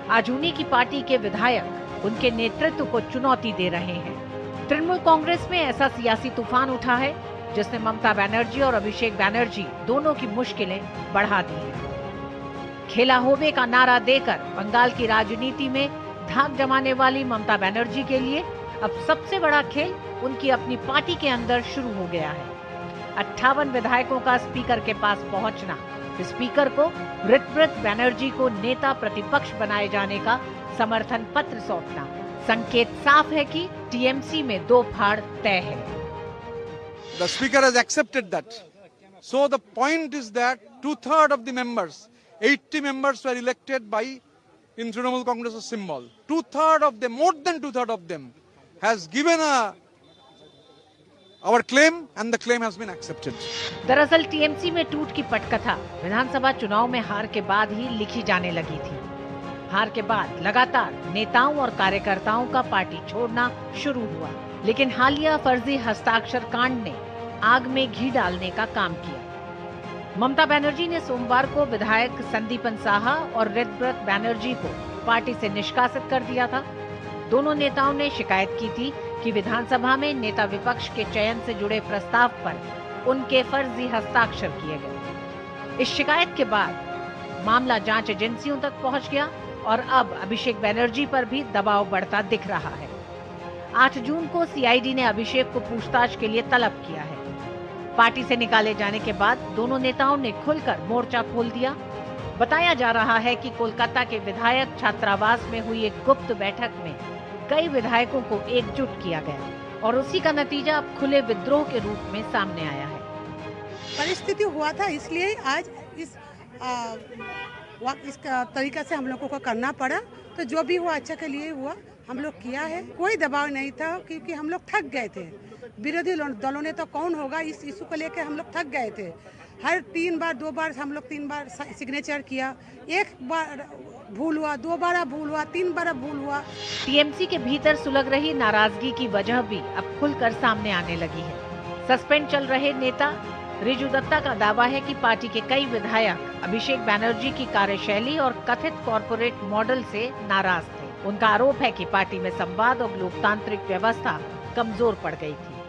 Speaker 16: आज उन्हीं की पार्टी के विधायक उनके नेतृत्व को चुनौती दे रहे हैं। तृणमूल कांग्रेस में ऐसा सियासी तूफान उठा है जिसने ममता बनर्जी और अभिषेक बनर्जी दोनों की मुश्किलें बढ़ा दी हैं। खेला होबे का नारा देकर बंगाल की राजनीति में धाक जमाने वाली ममता बनर्जी के लिए अब सबसे बड़ा खेल उनकी अपनी पार्टी के अंदर शुरू हो गया है। 58 विधायकों का स्पीकर के पास पहुंचना, स्पीकर को ऋतुव्रत बनर्जी को नेता प्रतिपक्ष बनाए जाने का समर्थन पत्र सौंपना, संकेत साफ है कि टीएमसी में 2 फाड़ तय है।
Speaker 17: The speaker has accepted that. So the point is that 2/3 of the members, 80 members were elected by in Trinamool Congress symbol. 2/3 of them, more than 2/3 of them, has given a our claim and the claim has been accepted.
Speaker 16: दरअसल टीएमसी में टूट की पटकथा विधानसभा चुनाव में हार के बाद ही लिखी जाने लगी थी। हार के बाद लगातार नेताओं और कार्यकर्ताओं का पार्टी छोड़ना शुरू हुआ, लेकिन हालिया फर्जी हस्ताक्षर कांड ने आग में घी डालने का काम किया। ममता बनर्जी ने सोमवार को विधायक संदीपन साहा और ऋतव्रत बनर्जी को पार्टी से निष्कासित कर दिया था। दोनों नेताओं ने शिकायत की थी कि विधानसभा में नेता विपक्ष के चयन से जुड़े प्रस्ताव पर उनके फर्जी हस्ताक्षर किए गए। इस शिकायत के बाद मामला जांच एजेंसियों तक पहुंच गया और अब अभिषेक बनर्जी पर भी दबाव बढ़ता दिख रहा है। 8 जून को सीआईडी ने अभिषेक को पूछताछ के लिए तलब किया है। पार्टी से निकाले जाने के बाद दोनों नेताओं ने खुलकर मोर्चा खोल दिया। बताया जा रहा है कि कोलकाता के विधायक छात्रावास में हुई एक गुप्त बैठक में कई विधायकों को एकजुट किया गया और उसी का नतीजा अब खुले विद्रोह के रूप में सामने आया है।
Speaker 18: परिस्थिति हुआ था, इसलिए आज इस तरीका से हम लोगों को करना पड़ा। तो जो भी हुआ अच्छा के लिए हुआ, हम लोग किया है। कोई दबाव नहीं था क्योंकि हम लोग थक गए थे। विरोधी दलों ने तो कौन होगा, इस इशू को लेकर हम लोग थक गए थे। हर 3 बार 2 बार हम लोग 3 बार सिग्नेचर किया। एक बार भूल हुआ, 2 बार भूल हुआ, 3 बार भूल हुआ।
Speaker 16: टीएमसी के भीतर सुलग रही नाराजगी की वजह भी अब खुलकर सामने आने लगी है। सस्पेंड चल रहे नेता रिजू दत्ता का दावा है कि पार्टी के कई विधायक अभिषेक बनर्जी की कार्यशैली और कथित कॉर्पोरेट मॉडल से नाराज थे। उनका आरोप है कि पार्टी में संवाद और लोकतांत्रिक व्यवस्था कमजोर पड़ गई थी।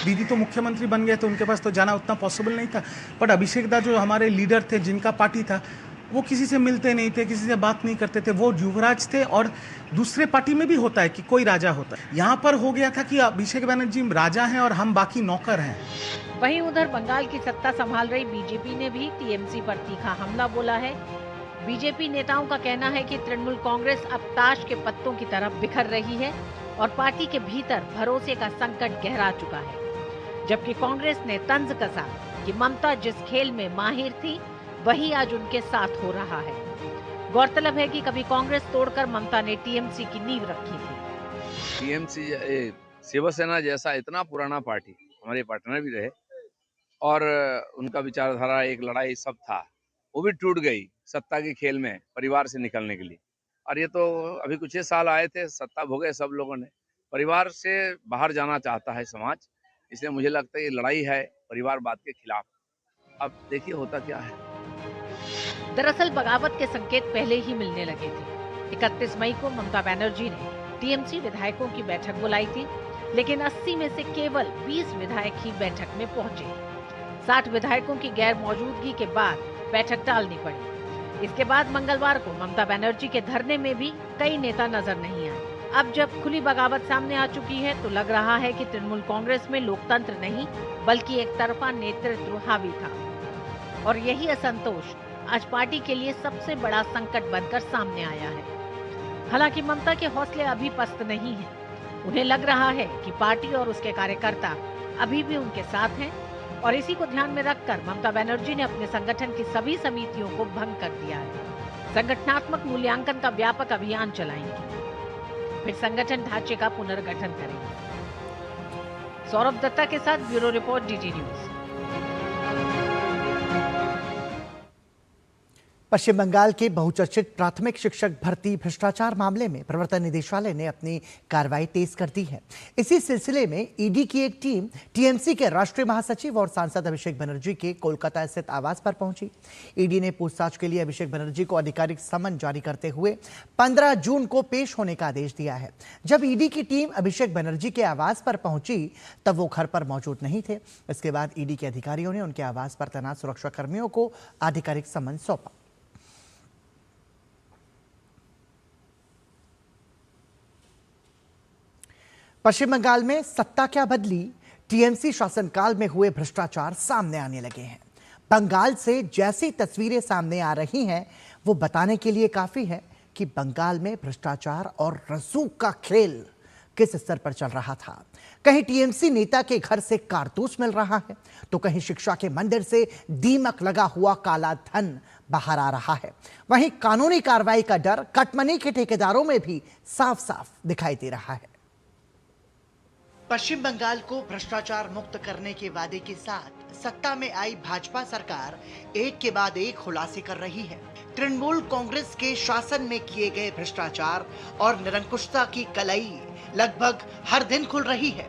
Speaker 19: दीदी तो मुख्यमंत्री बन गए तो उनके पास तो जाना उतना पॉसिबल नहीं था, बट अभिषेक दा जो हमारे लीडर थे, जिनका पार्टी था, वो किसी से मिलते नहीं थे, किसी से बात नहीं करते थे। वो युवराज थे और दूसरे पार्टी में भी होता है कि कोई राजा होता है। यहाँ पर हो गया था कि अभिषेक बनर्जी राजा हैं और हम बाकी नौकर हैं।
Speaker 16: वहीं उधर बंगाल की सत्ता संभाल रही बीजेपी ने भी टीएमसी पर तीखा हमला बोला है। बीजेपी नेताओं का कहना है कि तृणमूल कांग्रेस अब ताश के पत्तों की तरफ बिखर रही है और पार्टी के भीतर भरोसे का संकट गहरा चुका है। जबकि कांग्रेस ने तंज कसा कि ममता जिस खेल में माहिर थी वही आज उनके साथ हो रहा है। गौरतलब है कि कभी कांग्रेस तोड़कर ममता ने टीएमसी की नींव रखी थी।
Speaker 20: टीएमसी शिवसेना जैसा इतना पुराना पार्टी, हमारे पार्टनर भी रहे और उनका विचारधारा, एक लड़ाई सब था, वो भी टूट गई सत्ता के खेल में परिवार से निकलने के लिए। और ये तो अभी कुछ ही साल आए थे, सत्ता भोगे सब लोगों ने। परिवार से बाहर जाना चाहता है समाज, इसलिए मुझे लगता है ये लड़ाई है परिवारवाद के खिलाफ। अब देखिए होता क्या है।
Speaker 16: दरअसल बगावत के संकेत पहले ही मिलने लगे थे। 31 मई को ममता बनर्जी ने टीएमसी विधायकों की बैठक बुलाई थी, लेकिन 80 में से केवल 20 विधायक ही बैठक में पहुंचे। 60 विधायकों की गैर मौजूदगी के बाद बैठक टालनी पड़ी। इसके बाद मंगलवार को ममता बनर्जी के धरने में भी कई नेता नजर नहीं आए। अब जब खुली बगावत सामने आ चुकी है तो लग रहा है कि तृणमूल कांग्रेस में लोकतंत्र नहीं बल्कि एक तरफा नेतृत्व हावी था और यही असंतोष आज पार्टी के लिए सबसे बड़ा संकट बनकर सामने आया है। हालांकि ममता के हौसले अभी पस्त नहीं हैं। उन्हें लग रहा है कि पार्टी और उसके कार्यकर्ता अभी भी उनके साथ हैं और इसी को ध्यान में रखकर ममता बनर्जी ने अपने संगठन की सभी समितियों को भंग कर दिया है। संगठनात्मक मूल्यांकन का व्यापक अभियान चलाएंगे, फिर संगठन ढांचे का पुनर्गठन करेंगे। सौरभ दत्ता के साथ ब्यूरो रिपोर्ट, डीडी न्यूज।
Speaker 1: पश्चिम बंगाल के बहुचर्चित प्राथमिक शिक्षक भर्ती भ्रष्टाचार मामले में प्रवर्तन निदेशालय ने अपनी कार्रवाई तेज कर दी है। इसी सिलसिले में ईडी की एक टीम टीएमसी के राष्ट्रीय महासचिव और सांसद अभिषेक बनर्जी के कोलकाता स्थित आवास पर पहुंची। ईडी ने पूछताछ के लिए अभिषेक बनर्जी को आधिकारिक समन जारी करते हुए 15 जून को पेश होने का आदेश दिया है। जब ईडी की टीम अभिषेक बनर्जी के आवास पर पहुंची तब वो घर पर मौजूद नहीं थे। इसके बाद ईडी के अधिकारियों ने उनके आवास पर तैनात सुरक्षा कर्मियों को आधिकारिक समन सौंपा। पश्चिम बंगाल में सत्ता क्या बदली, टीएमसी शासनकाल में हुए भ्रष्टाचार सामने आने लगे हैं। बंगाल से जैसी तस्वीरें सामने आ रही हैं वो बताने के लिए काफी है कि बंगाल में भ्रष्टाचार और रसूख का खेल किस स्तर पर चल रहा था। कहीं टीएमसी नेता के घर से कारतूस मिल रहा है तो कहीं शिक्षा के मंदिर से दीमक लगा हुआ काला धन बाहर आ रहा है। वहीं कानूनी कार्रवाई का डर कटमनी के ठेकेदारों में भी साफ साफ दिखाई दे रहा है। पश्चिम बंगाल को भ्रष्टाचार मुक्त करने के वादे के साथ सत्ता में आई भाजपा सरकार एक के बाद एक खुलासे कर रही है। तृणमूल कांग्रेस के शासन में किए गए भ्रष्टाचार और निरंकुशता की कलई लगभग हर दिन खुल रही है।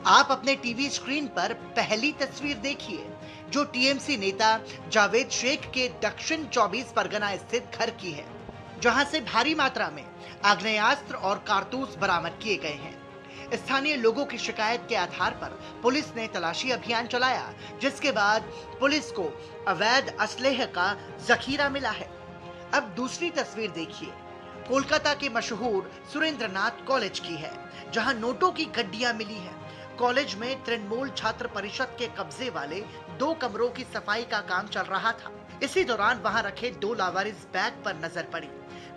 Speaker 1: आप अपने टीवी स्क्रीन पर पहली तस्वीर देखिए, जो टीएमसी नेता जावेद शेख के दक्षिण 24 परगना स्थित घर की है, जहां से भारी मात्रा में आग्नेयास्त्र और कारतूस बरामद किए गए हैं। स्थानीय लोगों की शिकायत के आधार पर पुलिस ने तलाशी अभियान चलाया, जिसके बाद पुलिस को अवैध असलहे का जखीरा मिला है। अब दूसरी तस्वीर देखिए, कोलकाता के मशहूर सुरेंद्रनाथ कॉलेज की है, जहां नोटों की गड्डियां मिली हैं। कॉलेज में तृणमूल छात्र परिषद के कब्जे वाले 2 कमरों की सफाई का काम चल रहा था। इसी दौरान वहां रखे 2 लावारिस बैग पर नजर पड़ी।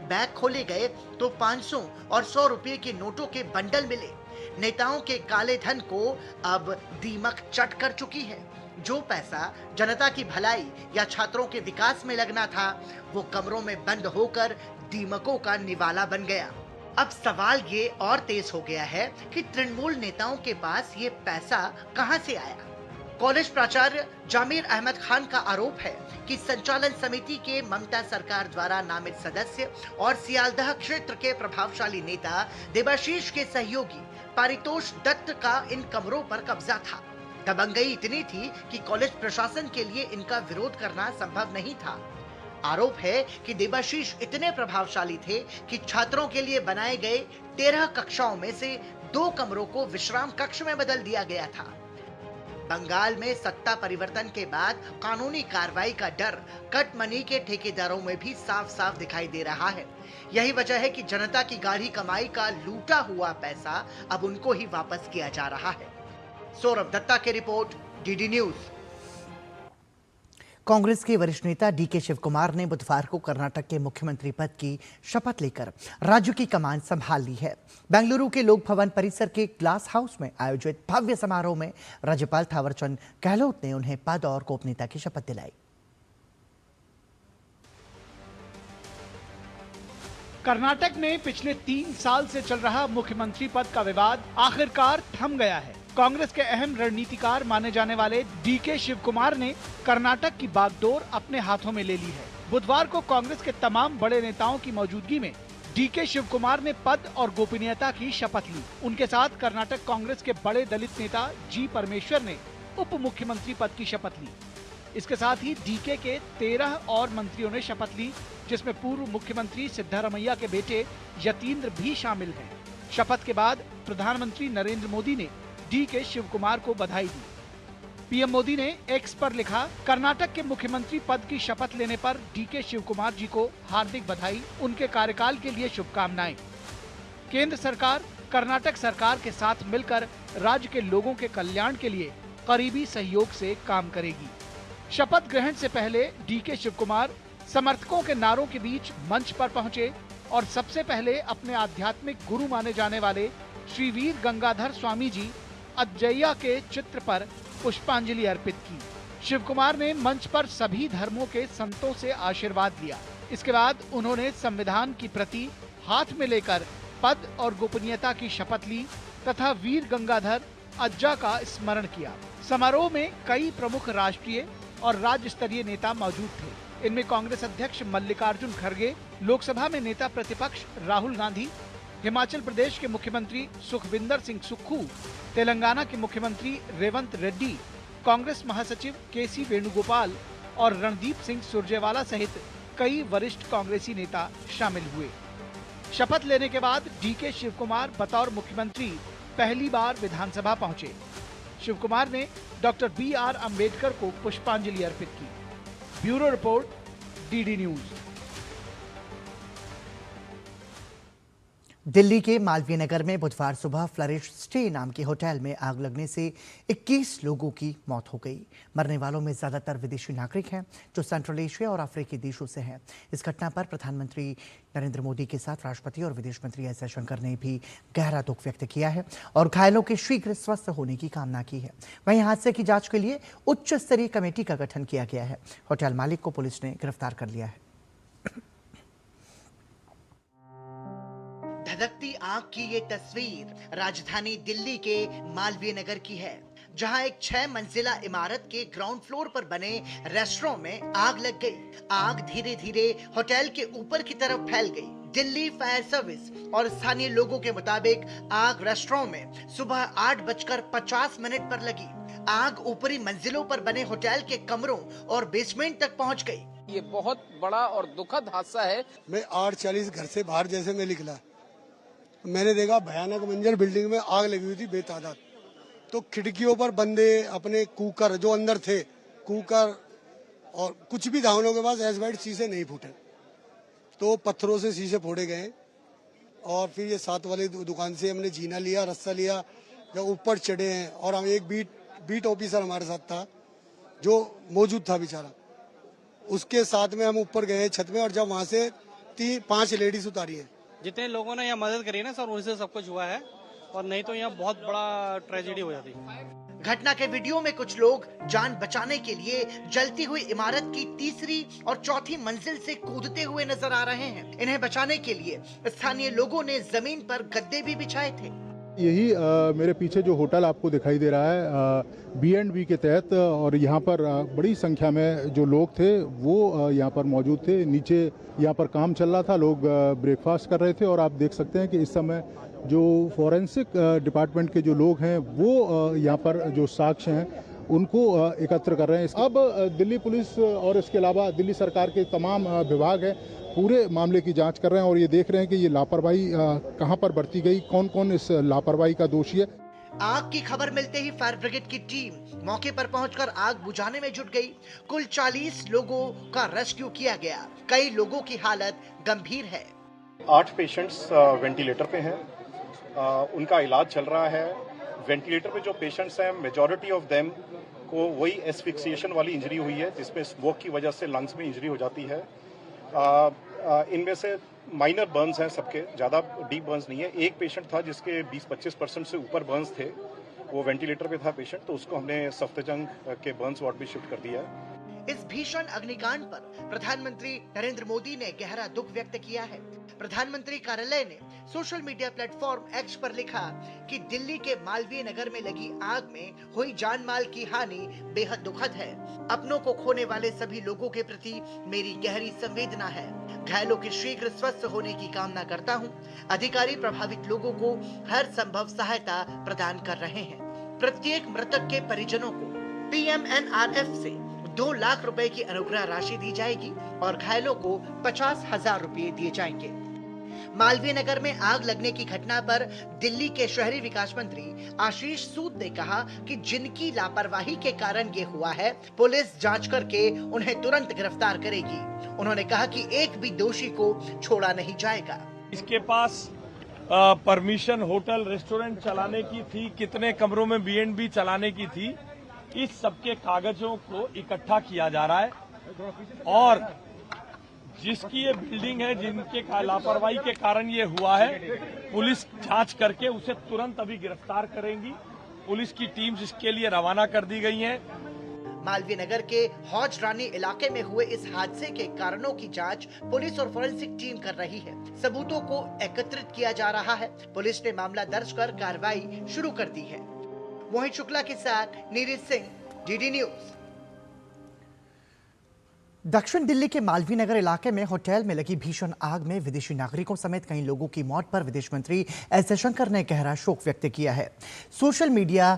Speaker 1: बैग खोले गए तो 500 और 100 रुपए के नोटों के बंडल मिले। नेताओं के काले धन को अब दीमक चट कर चुकी है। जो पैसा जनता की भलाई या छात्रों के विकास में लगना था, वो कमरों में बंद होकर दीमकों का निवाला बन गया। अब सवाल ये और तेज हो गया है कि तृणमूल नेताओं के पास ये पैसा कहां से आया। कॉलेज प्राचार्य जामिर अहमद खान का आरोप है कि संचालन समिति के ममता सरकार द्वारा नामित सदस्य और सियालदह क्षेत्र के प्रभावशाली नेता देबाशीष के सहयोगी पारितोष दत्त का इन कमरों पर कब्जा था। दबंगई इतनी थी कि कॉलेज प्रशासन के लिए इनका विरोध करना संभव नहीं था। आरोप है कि देबाशीष इतने प्रभावशाली थे कि छात्रों के लिए बनाए गए 13 कक्षाओं में से 2 कमरों को विश्राम कक्ष में बदल दिया गया था। बंगाल में सत्ता परिवर्तन के बाद कानूनी कार्रवाई का डर कट मनी के ठेकेदारों में भी साफ साफ दिखाई दे रहा है। यही वजह है कि जनता की गाढ़ी कमाई का लूटा हुआ पैसा अब उनको ही वापस किया जा रहा है। सौरभ दत्ता की रिपोर्ट, डीडी न्यूज। कांग्रेस के वरिष्ठ नेता डीके शिव कुमार ने बुधवार को कर्नाटक के मुख्यमंत्री पद की शपथ लेकर राज्य की कमान संभाल ली है। बेंगलुरु के लोक भवन परिसर के ग्लास हाउस में आयोजित भव्य समारोह में राज्यपाल थावरचंद गहलोत ने उन्हें पद और गोपनीयता की शपथ दिलाई।
Speaker 21: कर्नाटक में पिछले 3 साल से चल रहा मुख्यमंत्री पद का विवाद आखिरकार थम गया है। कांग्रेस के अहम रणनीतिकार माने जाने वाले डीके शिव कुमार ने कर्नाटक की बागडोर अपने हाथों में ले ली है। बुधवार को कांग्रेस के तमाम बड़े नेताओं की मौजूदगी में डीके शिव कुमार ने पद और गोपनीयता की शपथ ली। उनके साथ कर्नाटक कांग्रेस के बड़े दलित नेता जी परमेश्वर ने उप मुख्यमंत्री पद की शपथ ली। इसके साथ ही डीके के 13 और मंत्रियों ने शपथ ली, जिसमें पूर्व मुख्यमंत्री सिद्धारमैया के बेटे यतीन्द्र भी शामिल हैं। शपथ के बाद प्रधानमंत्री नरेंद्र मोदी ने डीके शिव कुमार को बधाई दी। पीएम मोदी ने एक्स पर लिखा, कर्नाटक के मुख्यमंत्री पद की शपथ लेने पर डीके शिव कुमार जी को हार्दिक बधाई, उनके कार्यकाल के लिए शुभकामनाएं। केंद्र सरकार कर्नाटक सरकार के साथ मिलकर राज्य के लोगों के कल्याण के लिए करीबी सहयोग से काम करेगी। शपथ ग्रहण से पहले डीके शिव कुमार समर्थकों के नारों के बीच मंच पर पहुंचे और सबसे पहले अपने आध्यात्मिक गुरु माने जाने वाले श्री वीर गंगाधर स्वामी जी अज्जैया के चित्र पर पुष्पांजलि अर्पित की। शिव कुमार ने मंच पर सभी धर्मों के संतों से आशीर्वाद लिया। इसके बाद उन्होंने संविधान की प्रति हाथ में लेकर पद और गोपनीयता की शपथ ली तथा वीर गंगाधर अज्जा का स्मरण किया। समारोह में कई प्रमुख राष्ट्रीय और राज्य स्तरीय नेता मौजूद थे। इनमें कांग्रेस अध्यक्ष मल्लिकार्जुन खड़गे, लोकसभा में नेता प्रतिपक्ष राहुल गांधी, हिमाचल प्रदेश के मुख्यमंत्री सुखविंदर सिंह सुक्खू, तेलंगाना के मुख्यमंत्री रेवंत रेड्डी, कांग्रेस महासचिव केसी वेणुगोपाल और रणदीप सिंह सुरजेवाला सहित कई वरिष्ठ कांग्रेसी नेता शामिल हुए। शपथ लेने के बाद डीके शिव कुमार बतौर मुख्यमंत्री पहली बार विधानसभा पहुंचे। शिव कुमार ने डॉक्टर BR अम्बेडकर को पुष्पांजलि अर्पित की। Bureau report, DD news.
Speaker 1: Delhi के मालवीय नगर में बुधवार सुबह फ्लरिश स्टे नाम के होटल में आग लगने से 21 लोगों की मौत हो गई। मरने वालों में ज्यादातर विदेशी नागरिक हैं जो सेंट्रल एशिया और अफ्रीकी देशों से हैं। इस घटना पर प्रधानमंत्री नरेंद्र मोदी के साथ राष्ट्रपति और विदेश मंत्री एस जयशंकर ने भी गहरा दुख व्यक्त किया है और घायलों के शीघ्र स्वस्थ होने की कामना की है। वहीं हादसे की जांच के लिए उच्च स्तरीय कमेटी का गठन किया गया है। होटल मालिक को पुलिस ने गिरफ्तार कर लिया है। धधकती आग की ये तस्वीर राजधानी दिल्ली के मालवीय नगर की है, जहां एक 6 मंजिला इमारत के ग्राउंड फ्लोर पर बने रेस्टोरेंट में आग लग गई। आग धीरे धीरे होटल के ऊपर की तरफ फैल गई। दिल्ली फायर सर्विस और स्थानीय लोगों के मुताबिक आग रेस्टोरेंट में सुबह 8:50 पर लगी। आग ऊपरी मंजिलों पर बने होटल के कमरों और बेसमेंट तक पहुंच गई।
Speaker 3: ये बहुत बड़ा और दुखद हादसा है।
Speaker 22: मैं 8:40 घर से बाहर जैसे मैं निकला, मैंने देखा भयानक मंजर, बिल्डिंग में आग लगी हुई थी बेतादाद। तो खिड़कियों पर बंदे अपने कुकर जो अंदर थे, कुकर और कुछ भी था उन लोगों के पास, एसबाइट शीशे नहीं फूटे, तो पत्थरों से शीशे फोड़े गए। और फिर ये साथ वाली दुकान से हमने जीना लिया, रस्सा लिया, जब ऊपर चढ़े हैं। और हम एक बीट ऑफिसर हमारे साथ था जो मौजूद था बेचारा, उसके साथ में हम ऊपर गए छत में। और जब वहाँ से 5 लेडीज उतारी है।
Speaker 23: जितने लोगों ने यहाँ मदद करी ना सर, उनसे सब कुछ हुआ है, और नहीं तो यहाँ बहुत बड़ा ट्रेजेडी हो जाती।
Speaker 1: घटना के वीडियो में कुछ लोग जान बचाने के लिए जलती हुई इमारत की 3री और 4थी मंजिल से कूदते हुए नजर आ रहे हैं। इन्हें बचाने के लिए स्थानीय लोगों ने जमीन पर गद्दे भी बिछाए थे।
Speaker 10: यही मेरे पीछे जो होटल आपको दिखाई दे रहा है B&B के तहत, और यहाँ पर बड़ी संख्या में जो लोग थे वो यहाँ पर मौजूद थे। नीचे यहाँ पर काम चल रहा था, लोग ब्रेकफास्ट कर रहे थे। और आप देख सकते हैं कि इस समय जो फॉरेंसिक डिपार्टमेंट के जो लोग हैं वो यहाँ पर जो साक्ष्य हैं उनको एकत्र कर रहे हैं। अब दिल्ली पुलिस और इसके अलावा दिल्ली सरकार के तमाम विभाग हैं, पूरे मामले की जांच कर रहे हैं और ये देख रहे हैं कि ये लापरवाही कहां पर बरती गई, कौन कौन इस लापरवाही का दोषी है।
Speaker 1: आग की खबर मिलते ही फायर ब्रिगेड की टीम मौके पर पहुंचकर आग बुझाने में जुट गई। कुल 40 लोगों का रेस्क्यू किया गया। कई लोगों की हालत गंभीर है।
Speaker 24: 8 पेशेंट्स वेंटिलेटर पे हैं, उनका इलाज चल रहा है। वेंटिलेटर पे जो पेशेंट्स हैं, मेजॉरिटी ऑफ देम को वही एस्फिक्सिएशन वाली इंजरी हुई है, जिसमें स्मोक की वजह से लंग्स में इंजरी हो जाती है। इनमें से माइनर बर्न्स हैं सबके, ज़्यादा डीप बर्न्स नहीं है। एक पेशेंट था जिसके 20-25% से ऊपर बर्न्स थे, वो वेंटिलेटर पे था पेशेंट, तो उसको हमने सफ्दरजंग के बर्न्स वार्ड में शिफ्ट कर दिया है।
Speaker 1: इस भीषण अग्निकांड पर प्रधानमंत्री नरेंद्र मोदी ने गहरा दुख व्यक्त किया है। प्रधानमंत्री कार्यालय ने सोशल मीडिया प्लेटफॉर्म X पर लिखा कि दिल्ली के मालवीय नगर में लगी आग में हुई जान माल की हानि बेहद दुखद है। अपनों को खोने वाले सभी लोगों के प्रति मेरी गहरी संवेदना है। घायलों के शीघ्र स्वस्थ होने की कामना करता हूं। अधिकारी प्रभावित लोगों को हर संभव सहायता प्रदान कर रहे हैं। प्रत्येक मृतक के परिजनों को PMNRF से 2 लाख रुपए की अनुग्रह राशि दी जाएगी और घायलों को 50,000 रुपए दिए जाएंगे। मालवीय नगर में आग लगने की घटना पर दिल्ली के शहरी विकास मंत्री आशीष सूद ने कहा कि जिनकी लापरवाही के कारण ये हुआ है, पुलिस जांच करके उन्हें तुरंत गिरफ्तार करेगी। उन्होंने कहा कि एक भी दोषी को छोड़ा नहीं जाएगा।
Speaker 25: इसके पास परमिशन होटल रेस्टोरेंट चलाने की थी, कितने कमरों में B&B चलाने की थी, इस सबके कागजों को इकट्ठा किया जा रहा है। और जिसकी ये बिल्डिंग है, जिनके लापरवाही के कारण ये हुआ है, पुलिस जांच करके उसे तुरंत अभी गिरफ्तार करेंगी। पुलिस की टीम्स इसके लिए रवाना कर दी गई हैं।
Speaker 1: मालवीय नगर के हौज रानी इलाके में हुए इस हादसे के कारणों की जांच पुलिस और फोरेंसिक टीम कर रही है। सबूतों को एकत्रित किया जा रहा है। पुलिस ने मामला दर्ज कर कार्रवाई शुरू कर दी है। मोहित शुक्ला के साथ नीरज सिंह, DD न्यूज। दक्षिण दिल्ली के मालवीय नगर इलाके में होटल में लगी भीषण आग में विदेशी नागरिकों समेत कई लोगों की मौत पर विदेश मंत्री एस जयशंकर ने गहरा शोक व्यक्त किया है। सोशल मीडिया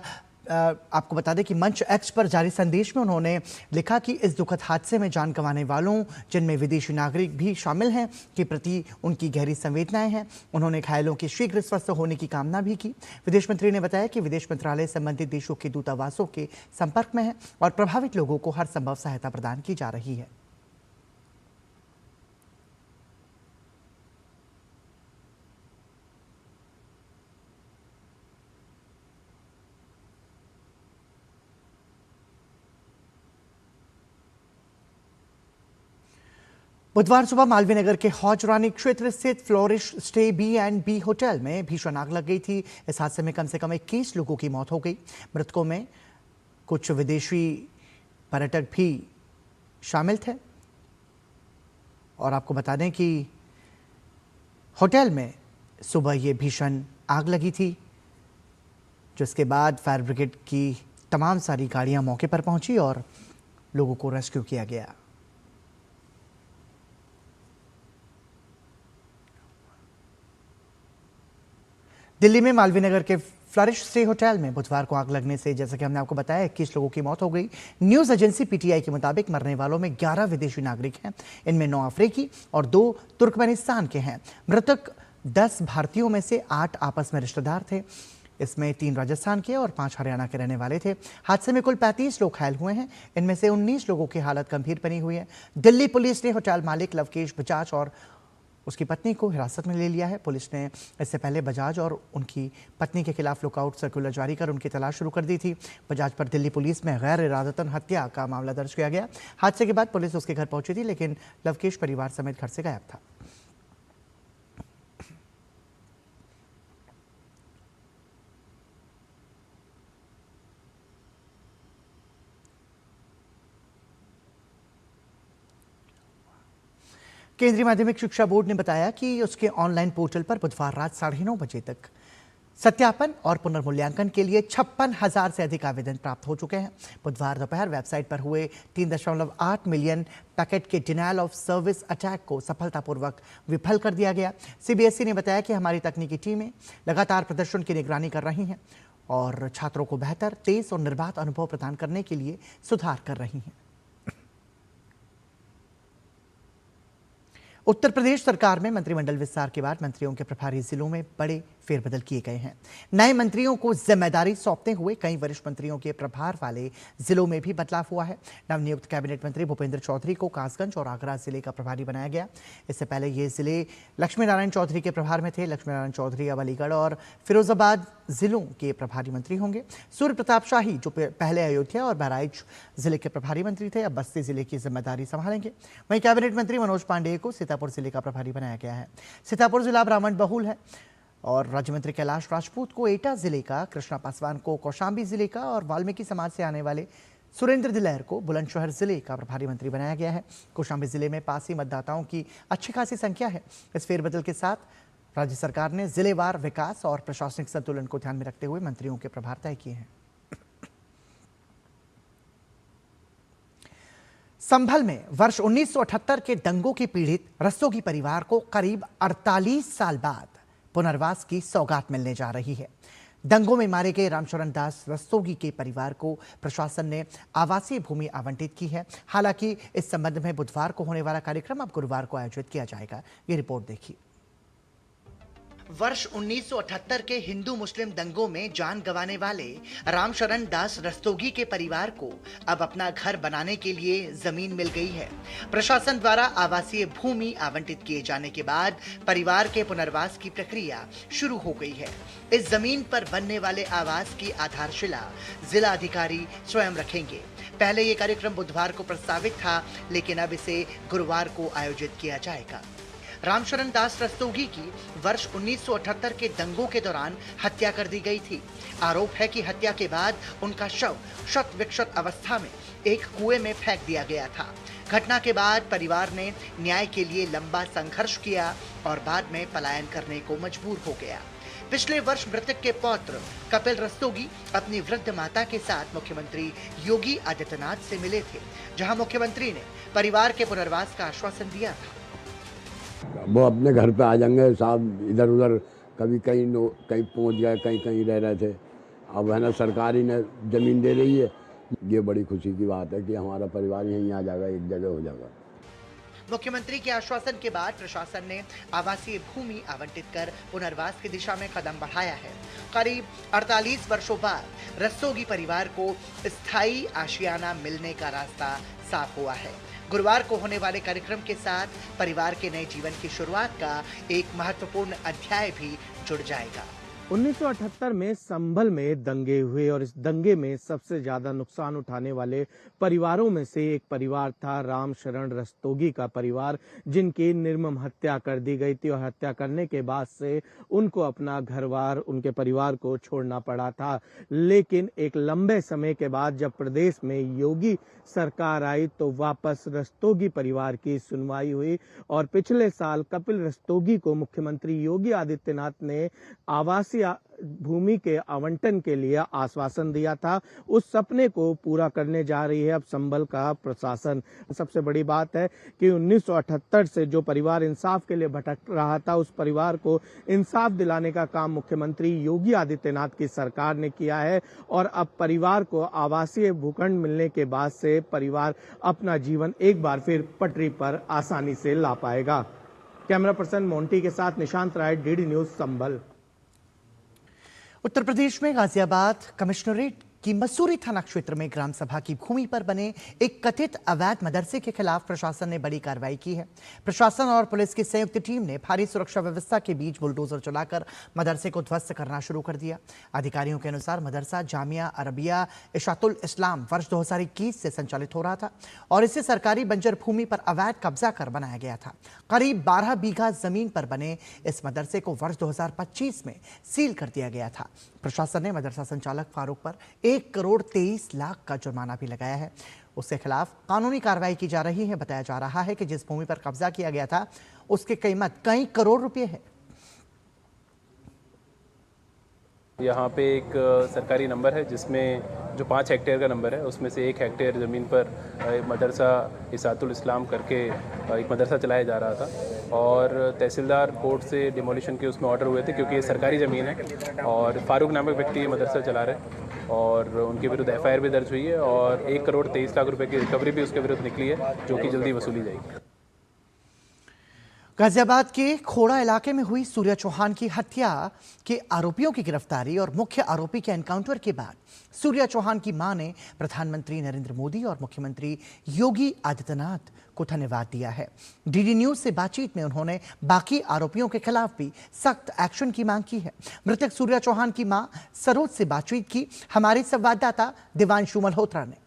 Speaker 1: आपको बता दें कि मंच X पर जारी संदेश में उन्होंने लिखा कि इस दुखद हादसे में जान गंवाने वालों, जिनमें विदेशी नागरिक भी शामिल हैं, के प्रति उनकी गहरी संवेदनाएं हैं। उन्होंने घायलों के शीघ्र स्वस्थ होने की कामना भी की। विदेश मंत्री ने बताया कि विदेश मंत्रालय संबंधित देशों के दूतावासों के संपर्क में है और प्रभावित लोगों को हर संभव सहायता प्रदान की जा रही है। बुधवार सुबह मालवीय नगर के हौज रानी क्षेत्र स्थित फ्लोरिश स्टे B&B होटल में भीषण आग लग गई थी। इस हादसे में कम से कम 21 लोगों की मौत हो गई। मृतकों में कुछ विदेशी पर्यटक भी शामिल थे। और आपको बता दें कि होटल में सुबह ये भीषण आग लगी थी, जिसके बाद फायर ब्रिगेड की तमाम सारी गाड़ियां मौके पर पहुंची और लोगों को रेस्क्यू किया गया। दिल्ली में मालवीय नगर के फ्लरिश स्टे होटल में बुधवार को आग लगने से, जैसा कि हमने आपको बताया, 21 लोगों की मौत हो गई। न्यूज एजेंसी पीटीआई के मुताबिक मरने वालों में 11 विदेशी नागरिक हैं। इनमें 9 अफ्रीकी और 2 तुर्कमेनिस्तान के हैं। मृतक 10 भारतीयों में से 8 आपस में रिश्तेदार थे। इसमें 3 राजस्थान के और 5 हरियाणा के रहने वाले थे। हादसे में कुल 35 लोग घायल हुए हैं। इनमें से 19 लोगों की हालत गंभीर बनी हुई है। दिल्ली पुलिस ने होटल मालिक लवकेश बजाज और उसकी पत्नी को हिरासत में ले लिया है। पुलिस ने इससे पहले बजाज और उनकी पत्नी के खिलाफ लुकआउट सर्कुलर जारी कर उनकी तलाश शुरू कर दी थी। बजाज पर दिल्ली पुलिस में गैर इरादतन हत्या का मामला दर्ज किया गया। हादसे के बाद पुलिस उसके घर पहुंची थी, लेकिन लवकेश परिवार समेत घर से गायब था। केंद्रीय माध्यमिक शिक्षा बोर्ड ने बताया कि उसके ऑनलाइन पोर्टल पर बुधवार रात 9:30 बजे तक सत्यापन और पुनर्मूल्यांकन के लिए 56,000 से अधिक आवेदन प्राप्त हो चुके हैं। बुधवार दोपहर वेबसाइट पर हुए 3.8 मिलियन पैकेट के डिनायल ऑफ सर्विस अटैक को सफलतापूर्वक विफल कर दिया गया। सीबीएसई ने बताया कि हमारी तकनीकी टीमें लगातार प्रदर्शन की निगरानी कर रही हैं और छात्रों को बेहतर, तेज और निर्बाध अनुभव प्रदान करने के लिए सुधार कर रही हैं। उत्तर प्रदेश सरकार में मंत्रिमंडल विस्तार के बाद मंत्रियों के प्रभारी जिलों में बड़े फेरबदल किए गए हैं। नए मंत्रियों को जिम्मेदारी सौंपते हुए कई वरिष्ठ मंत्रियों के प्रभार वाले जिलों में भी बदलाव हुआ है। नवनियुक्त कैबिनेट मंत्री भूपेंद्र चौधरी को कासगंज और आगरा जिले का प्रभारी बनाया गया। इससे पहले ये जिले लक्ष्मी नारायण चौधरी के प्रभार में थे। लक्ष्मी नारायण चौधरी अब अलीगढ़ और फिरोजाबाद जिलों के प्रभारी मंत्री होंगे। सूर्य प्रताप शाही, जो पहले अयोध्या और बहराइच जिले के प्रभारी मंत्री थे, अब बस्ती जिले की जिम्मेदारी संभालेंगे। वहीं कैबिनेट मंत्री मनोज पांडेय को सीतापुर जिले का प्रभारी बनाया गया है। सीतापुर जिला ब्राह्मण बहुल है और राज्य मंत्री कैलाश राजपूत को एटा जिले का, कृष्णा पासवान को कौशाम्बी जिले का और वाल्मीकि समाज से आने वाले सुरेंद्र दिलेर को बुलंदशहर जिले का प्रभारी मंत्री बनाया गया है। कौशाम्बी जिले में पासी मतदाताओं की अच्छी खासी संख्या है। इस फेरबदल के साथ राज्य सरकार ने जिलेवार विकास और प्रशासनिक संतुलन को ध्यान में रखते हुए मंत्रियों के प्रभार तय किए हैं। संभल में वर्ष 1978 के दंगों के पीड़ित रस्तोगी परिवार को करीब 48 साल बाद पुनर्वास की सौगात मिलने जा रही है। दंगों में मारे गए रामचरण दास रस्तोगी के परिवार को प्रशासन ने आवासीय भूमि आवंटित की है। हालांकि इस संबंध में बुधवार को होने वाला कार्यक्रम अब गुरुवार को आयोजित किया जाएगा। ये रिपोर्ट देखिए। वर्ष 1978 के हिंदू मुस्लिम दंगों में जान गंवाने वाले रामशरण दास रस्तोगी के परिवार को अब अपना घर बनाने के लिए जमीन मिल गई है। प्रशासन द्वारा आवासीय भूमि आवंटित किए जाने के बाद परिवार के पुनर्वास की प्रक्रिया शुरू हो गई है। इस जमीन पर बनने वाले आवास की आधारशिला जिला अधिकारी स्वयं रखेंगे। पहले ये कार्यक्रम बुधवार को प्रस्तावित था, लेकिन अब इसे गुरुवार को आयोजित किया जाएगा। रामशरण दास रस्तोगी की वर्ष 1978 के दंगों के दौरान हत्या कर दी गई थी। आरोप है कि हत्या के बाद उनका शव शत विक्षत अवस्था में एक कुएं में फेंक दिया गया था। घटना के बाद परिवार ने न्याय के लिए लंबा संघर्ष किया और बाद में पलायन करने को मजबूर हो गया। पिछले वर्ष मृतक के पौत्र कपिल रस्तोगी अपनी वृद्ध माता के साथ मुख्यमंत्री योगी आदित्यनाथ से मिले थे, जहां मुख्यमंत्री ने परिवार के पुनर्वास का आश्वासन दिया था।
Speaker 2: वो अपने घर पे आ जाएंगे साहब, इधर उधर कभी कहीं पहुंच गए, कहीं रह रहे थे। अब है ना, सरकारी ने ज़मीन दे रही है। ये बड़ी खुशी की बात है कि हमारा परिवार यहीं आ जाएगा, एक जगह हो जाएगा।
Speaker 1: मुख्यमंत्री के आश्वासन के बाद प्रशासन ने आवासीय भूमि आवंटित कर पुनर्वास की दिशा में कदम बढ़ाया है। करीब 48 वर्षों बाद रस्तोगी परिवार को स्थायी आशियाना मिलने का रास्ता साफ हुआ है। गुरुवार को होने वाले कार्यक्रम के साथ परिवार के नए जीवन की शुरुआत का एक महत्वपूर्ण अध्याय भी जुड़ जाएगा।
Speaker 4: 1978 में संभल में दंगे हुए और इस दंगे में सबसे ज्यादा नुकसान उठाने वाले परिवारों में से एक परिवार था राम शरण रस्तोगी का परिवार, जिनकी निर्मम हत्या कर दी गई थी और हत्या करने के बाद से उनको अपना घरबार, उनके परिवार को छोड़ना पड़ा था। लेकिन एक लंबे समय के बाद जब प्रदेश में योगी सरकार आई तो वापस रस्तोगी परिवार की सुनवाई हुई और पिछले साल कपिल रस्तोगी को मुख्यमंत्री योगी आदित्यनाथ ने आवासीय भूमि के आवंटन के लिए आश्वासन दिया था। उस सपने को पूरा करने जा रही है अब संभल का प्रशासन। सबसे बड़ी बात है कि 1978 से जो परिवार इंसाफ के लिए भटक रहा था, उस परिवार को इंसाफ दिलाने का काम मुख्यमंत्री योगी आदित्यनाथ की सरकार ने किया है और अब परिवार को आवासीय भूखंड मिलने के बाद से परिवार अपना जीवन एक बार फिर पटरी पर आसानी से ला पाएगा। कैमरा पर्सन मोंटी के साथ निशांत राय, डीडी न्यूज, संभल।
Speaker 1: उत्तर प्रदेश में गाजियाबाद कमिश्नरेट की मसूरी थाना क्षेत्र में ग्राम सभा की भूमि पर बने एक कथित अवैध मदरसे के खिलाफ प्रशासन ने बड़ी कार्रवाई की है। प्रशासन और पुलिस की संयुक्त टीम ने भारी सुरक्षा व्यवस्था के बीच बुलडोजर चलाकर मदरसे को ध्वस्त करना शुरू कर दिया। अधिकारियों के अनुसार मदरसा जामिया अरबिया इशातुल इस्लाम वर्ष 2021 से संचालित हो रहा था और इसे सरकारी बंजर भूमि पर अवैध कब्जा कर बनाया गया था। करीब 12 बीघा जमीन पर बने इस मदरसे को वर्ष 2025 में सील कर दिया गया था। प्रशासन ने मदरसा संचालक फारूक पर 1 करोड़ 23 लाख का जुर्माना भी लगाया है। उसके खिलाफ कानूनी कार्रवाई की जा रही है। बताया जा रहा है कि जिस भूमि पर कब्जा किया गया था उसकी कीमत कई करोड़ रुपए है।
Speaker 5: यहाँ पे एक सरकारी नंबर है जिसमें जो 5 हेक्टेयर का नंबर है उसमें से 1 हेक्टेयर ज़मीन पर मदरसा इसातुल इस्लाम करके एक मदरसा चलाया जा रहा था और तहसीलदार कोर्ट से डिमोलिशन के उसमें ऑर्डर हुए थे क्योंकि ये सरकारी ज़मीन है और फारूक नामक व्यक्ति ये मदरसा चला रहे हैं और उनके विरुद्ध FIR भी दर्ज हुई है और 1 करोड़ 23 लाख रुपए की रिकवरी भी उसके विरुद्ध निकली है जो कि जल्दी वसूली जाएगी।
Speaker 1: गाजियाबाद के खोड़ा इलाके में हुई सूर्या चौहान की हत्या के आरोपियों की गिरफ्तारी और मुख्य आरोपी के एनकाउंटर के बाद सूर्या चौहान की मां ने प्रधानमंत्री नरेंद्र मोदी और मुख्यमंत्री योगी आदित्यनाथ को धन्यवाद दिया है। डीडी न्यूज से बातचीत में उन्होंने बाकी आरोपियों के खिलाफ भी सख्त एक्शन की मांग की है। मृतक सूर्या चौहान की मां सरोज से बातचीत की हमारे संवाददाता दिवांशु मल्होत्रा ने।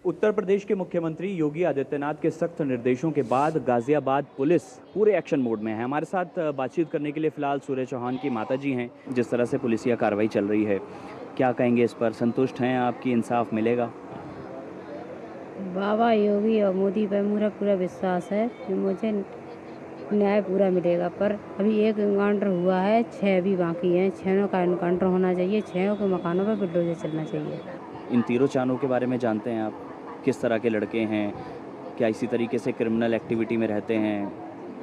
Speaker 6: उत्तर प्रदेश के मुख्यमंत्री योगी आदित्यनाथ के सख्त निर्देशों के बाद गाजियाबाद पुलिस पूरे एक्शन मोड में है। हमारे साथ बातचीत करने के लिए फिलहाल सूर्या चौहान की माताजी हैं। जिस तरह से पुलिसिया कार्रवाई चल रही है, क्या कहेंगे इस पर? संतुष्ट हैं आपकी? इंसाफ मिलेगा?
Speaker 7: बाबा योगी और मोदी पर मेरा पूरा विश्वास है कि मुझे न्याय पूरा मिलेगा। पर अभी एक एनकाउंटर हुआ है, 6 अभी बाकी हैं। 6 का एनकाउंटर होना चाहिए, 6 के मकानों पर बुलडोजर चलना चाहिए।
Speaker 6: इन तीनों चानों के बारे में जानते हैं आप? किस तरह के लड़के हैं? क्या इसी तरीके से क्रिमिनल एक्टिविटी में रहते हैं?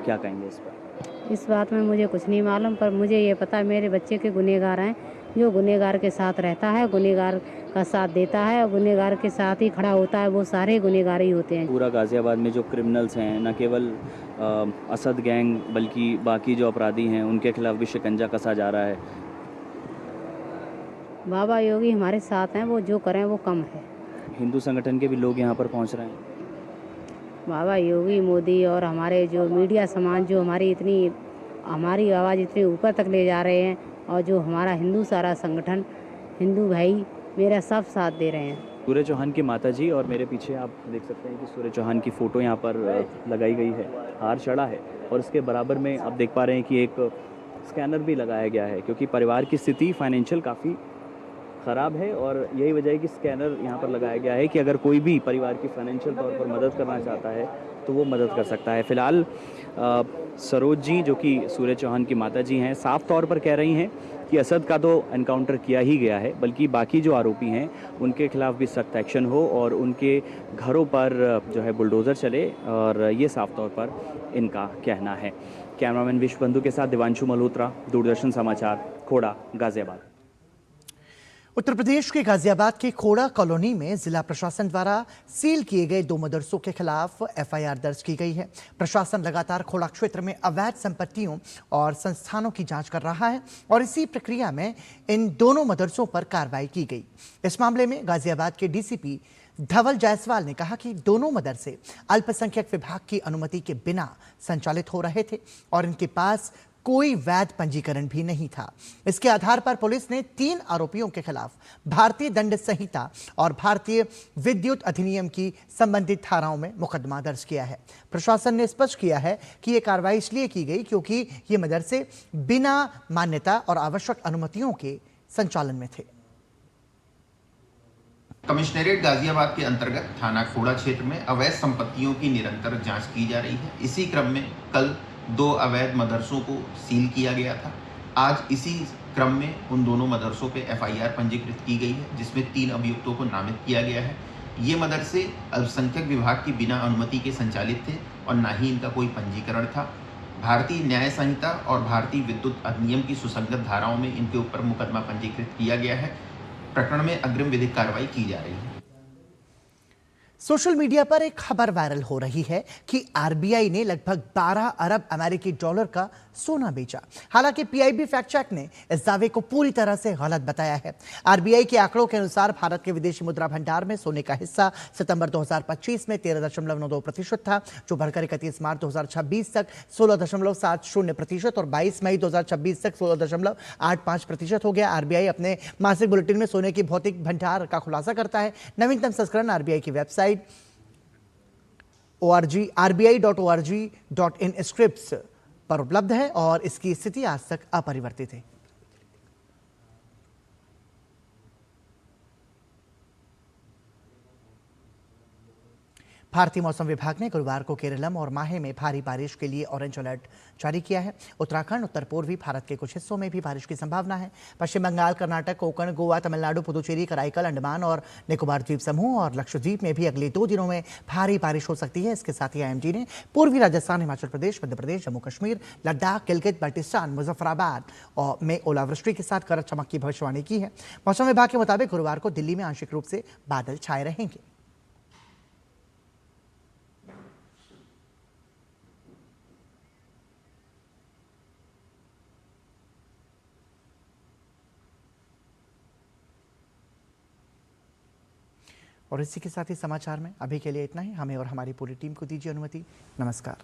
Speaker 6: क्या कहेंगे इस पर?
Speaker 7: इस बात में मुझे कुछ नहीं मालूम, पर मुझे ये पता है मेरे बच्चे के गुनहगार हैं। जो गुनहगार के साथ रहता है, गुनहगार का साथ देता है और गुनहगार के साथ ही खड़ा होता है, वो सारे गुनहगार ही होते हैं।
Speaker 6: पूरा गाजियाबाद में जो क्रिमिनल्स हैं, न केवल असद गैंग बल्कि बाकी जो अपराधी हैं उनके खिलाफ भी शिकंजा कसा जा रहा है।
Speaker 7: बाबा योगी हमारे साथ हैं, वो जो करें वो कम है।
Speaker 6: हिंदू संगठन के भी लोग यहाँ पर पहुँच रहे हैं।
Speaker 7: बाबा योगी, मोदी और हमारे जो मीडिया समाज जो हमारी आवाज़ इतनी ऊपर तक ले जा रहे हैं और जो हमारा हिंदू सारा संगठन, हिंदू भाई मेरा सब साथ दे रहे हैं।
Speaker 6: सूर्य चौहान की माताजी और मेरे पीछे आप देख सकते हैं कि सूर्य चौहान की फ़ोटो यहाँ पर लगाई गई है, हार चढ़ा है और इसके बराबर में आप देख पा रहे हैं कि एक स्कैनर भी लगाया गया है क्योंकि परिवार की स्थिति फाइनेंशियल काफ़ी ख़राब है और यही वजह है कि स्कैनर यहाँ पर लगाया गया है कि अगर कोई भी परिवार की फाइनेंशियल तौर पर मदद करना चाहता है तो वो मदद कर सकता है। फ़िलहाल सरोज जी जो कि सूर्य चौहान की माताजी हैं, साफ तौर पर कह रही हैं कि असद का तो एनकाउंटर किया ही गया है, बल्कि बाकी जो आरोपी हैं उनके खिलाफ भी सख्त एक्शन हो और उनके घरों पर जो है बुलडोज़र चले और ये साफ तौर पर इनका कहना है। कैमरामैन विश्व बंधु के साथ दिवांशु मल्होत्रा, दूरदर्शन समाचार, खोड़ा, गाजियाबाद।
Speaker 1: उत्तर प्रदेश के गाजियाबाद के खोड़ा कॉलोनी में जिला प्रशासन द्वारा सील किए गए 2 मदरसों के खिलाफ FIR दर्ज की गई है। प्रशासन लगातार खोड़ा क्षेत्र में अवैध संपत्तियों और संस्थानों की जांच कर रहा है और इसी प्रक्रिया में इन दोनों मदरसों पर कार्रवाई की गई। इस मामले में गाजियाबाद के DCP धवल जायसवाल ने कहा कि दोनों मदरसे अल्पसंख्यक विभाग की अनुमति के बिना संचालित हो रहे थे और इनके पास कोई वैध पंजीकरण भी नहीं था। इसके आधार पर पुलिस ने 3 आरोपियों के खिलाफ भारतीय दंड संहिता और भारतीय विद्युत अधिनियम की संबंधित धाराओं में मुकदमा दर्ज किया है। प्रशासन ने स्पष्ट किया है कि यह कार्रवाई इसलिए की गई क्योंकि ये मदरसे बिना मान्यता और आवश्यक अनुमतियों के संचालन में थे।
Speaker 8: कमिश्नरेट गाजियाबाद के अंतर्गत थाना खोड़ा क्षेत्र में अवैध संपत्तियों की निरंतर जांच की जा रही है। इसी क्रम में कल 2 अवैध मदरसों को सील किया गया था। आज इसी क्रम में उन दोनों मदरसों पे FIR पंजीकृत की गई है, जिसमें 3 अभियुक्तों को नामित किया गया है। ये मदरसे अल्पसंख्यक विभाग की बिना अनुमति के संचालित थे और न ही इनका कोई पंजीकरण था। भारतीय न्याय संहिता और भारतीय विद्युत अधिनियम की सुसंगत धाराओं में इनके ऊपर मुकदमा पंजीकृत किया गया है। प्रकरण में अग्रिम विधिक कार्रवाई की जा रही है।
Speaker 1: सोशल मीडिया पर एक खबर वायरल हो रही है कि RBI ने लगभग 12 अरब अमेरिकी डॉलर का सोना बेचा। हालांकि PIB फैक्ट चेक ने इस दावे को पूरी तरह से गलत बताया है। RBI के आंकड़ों के अनुसार भारत के विदेशी मुद्रा भंडार में सोने का हिस्सा सितंबर 2025 में 13.92% था, जो बढ़कर 31 मार्च 2026 तक 16.70% और 22 मई 2026 तक 16.85% हो गया। RBI अपने मासिक बुलेटिन में सोने की भौतिक भंडार का खुलासा करता है। नवीनतम संस्करण RBI की वेबसाइट RBI.org.in स्क्रिप्ट्स पर उपलब्ध है और इसकी स्थिति आज तक अपरिवर्तित है। भारतीय मौसम विभाग ने गुरुवार को केरलम और माहे में भारी बारिश के लिए ऑरेंज अलर्ट जारी किया है। उत्तराखंड, उत्तर पूर्वी भारत के कुछ हिस्सों में भी बारिश की संभावना है। पश्चिम बंगाल, कर्नाटक, कोंकण, गोवा, तमिलनाडु, पुदुचेरी, कराईकल, अंडमान और निकोबार द्वीप समूह और लक्षद्वीप में भी अगले 2 दिनों में भारी बारिश हो सकती है। इसके साथ ही IMD ने पूर्वी राजस्थान, हिमाचल प्रदेश, मध्य प्रदेश, जम्मू कश्मीर, लद्दाख, गिलगित बाल्टिस्तान, मुजफ्फराबाद और में ओलावृष्टि के साथ गरज चमक की भविष्यवाणी की है। मौसम विभाग के मुताबिक गुरुवार को दिल्ली में आंशिक रूप से बादल छाए रहेंगे। और इसी के साथ ही समाचार में अभी के लिए इतना ही। हमें और हमारी पूरी टीम को दीजिए अनुमति। नमस्कार।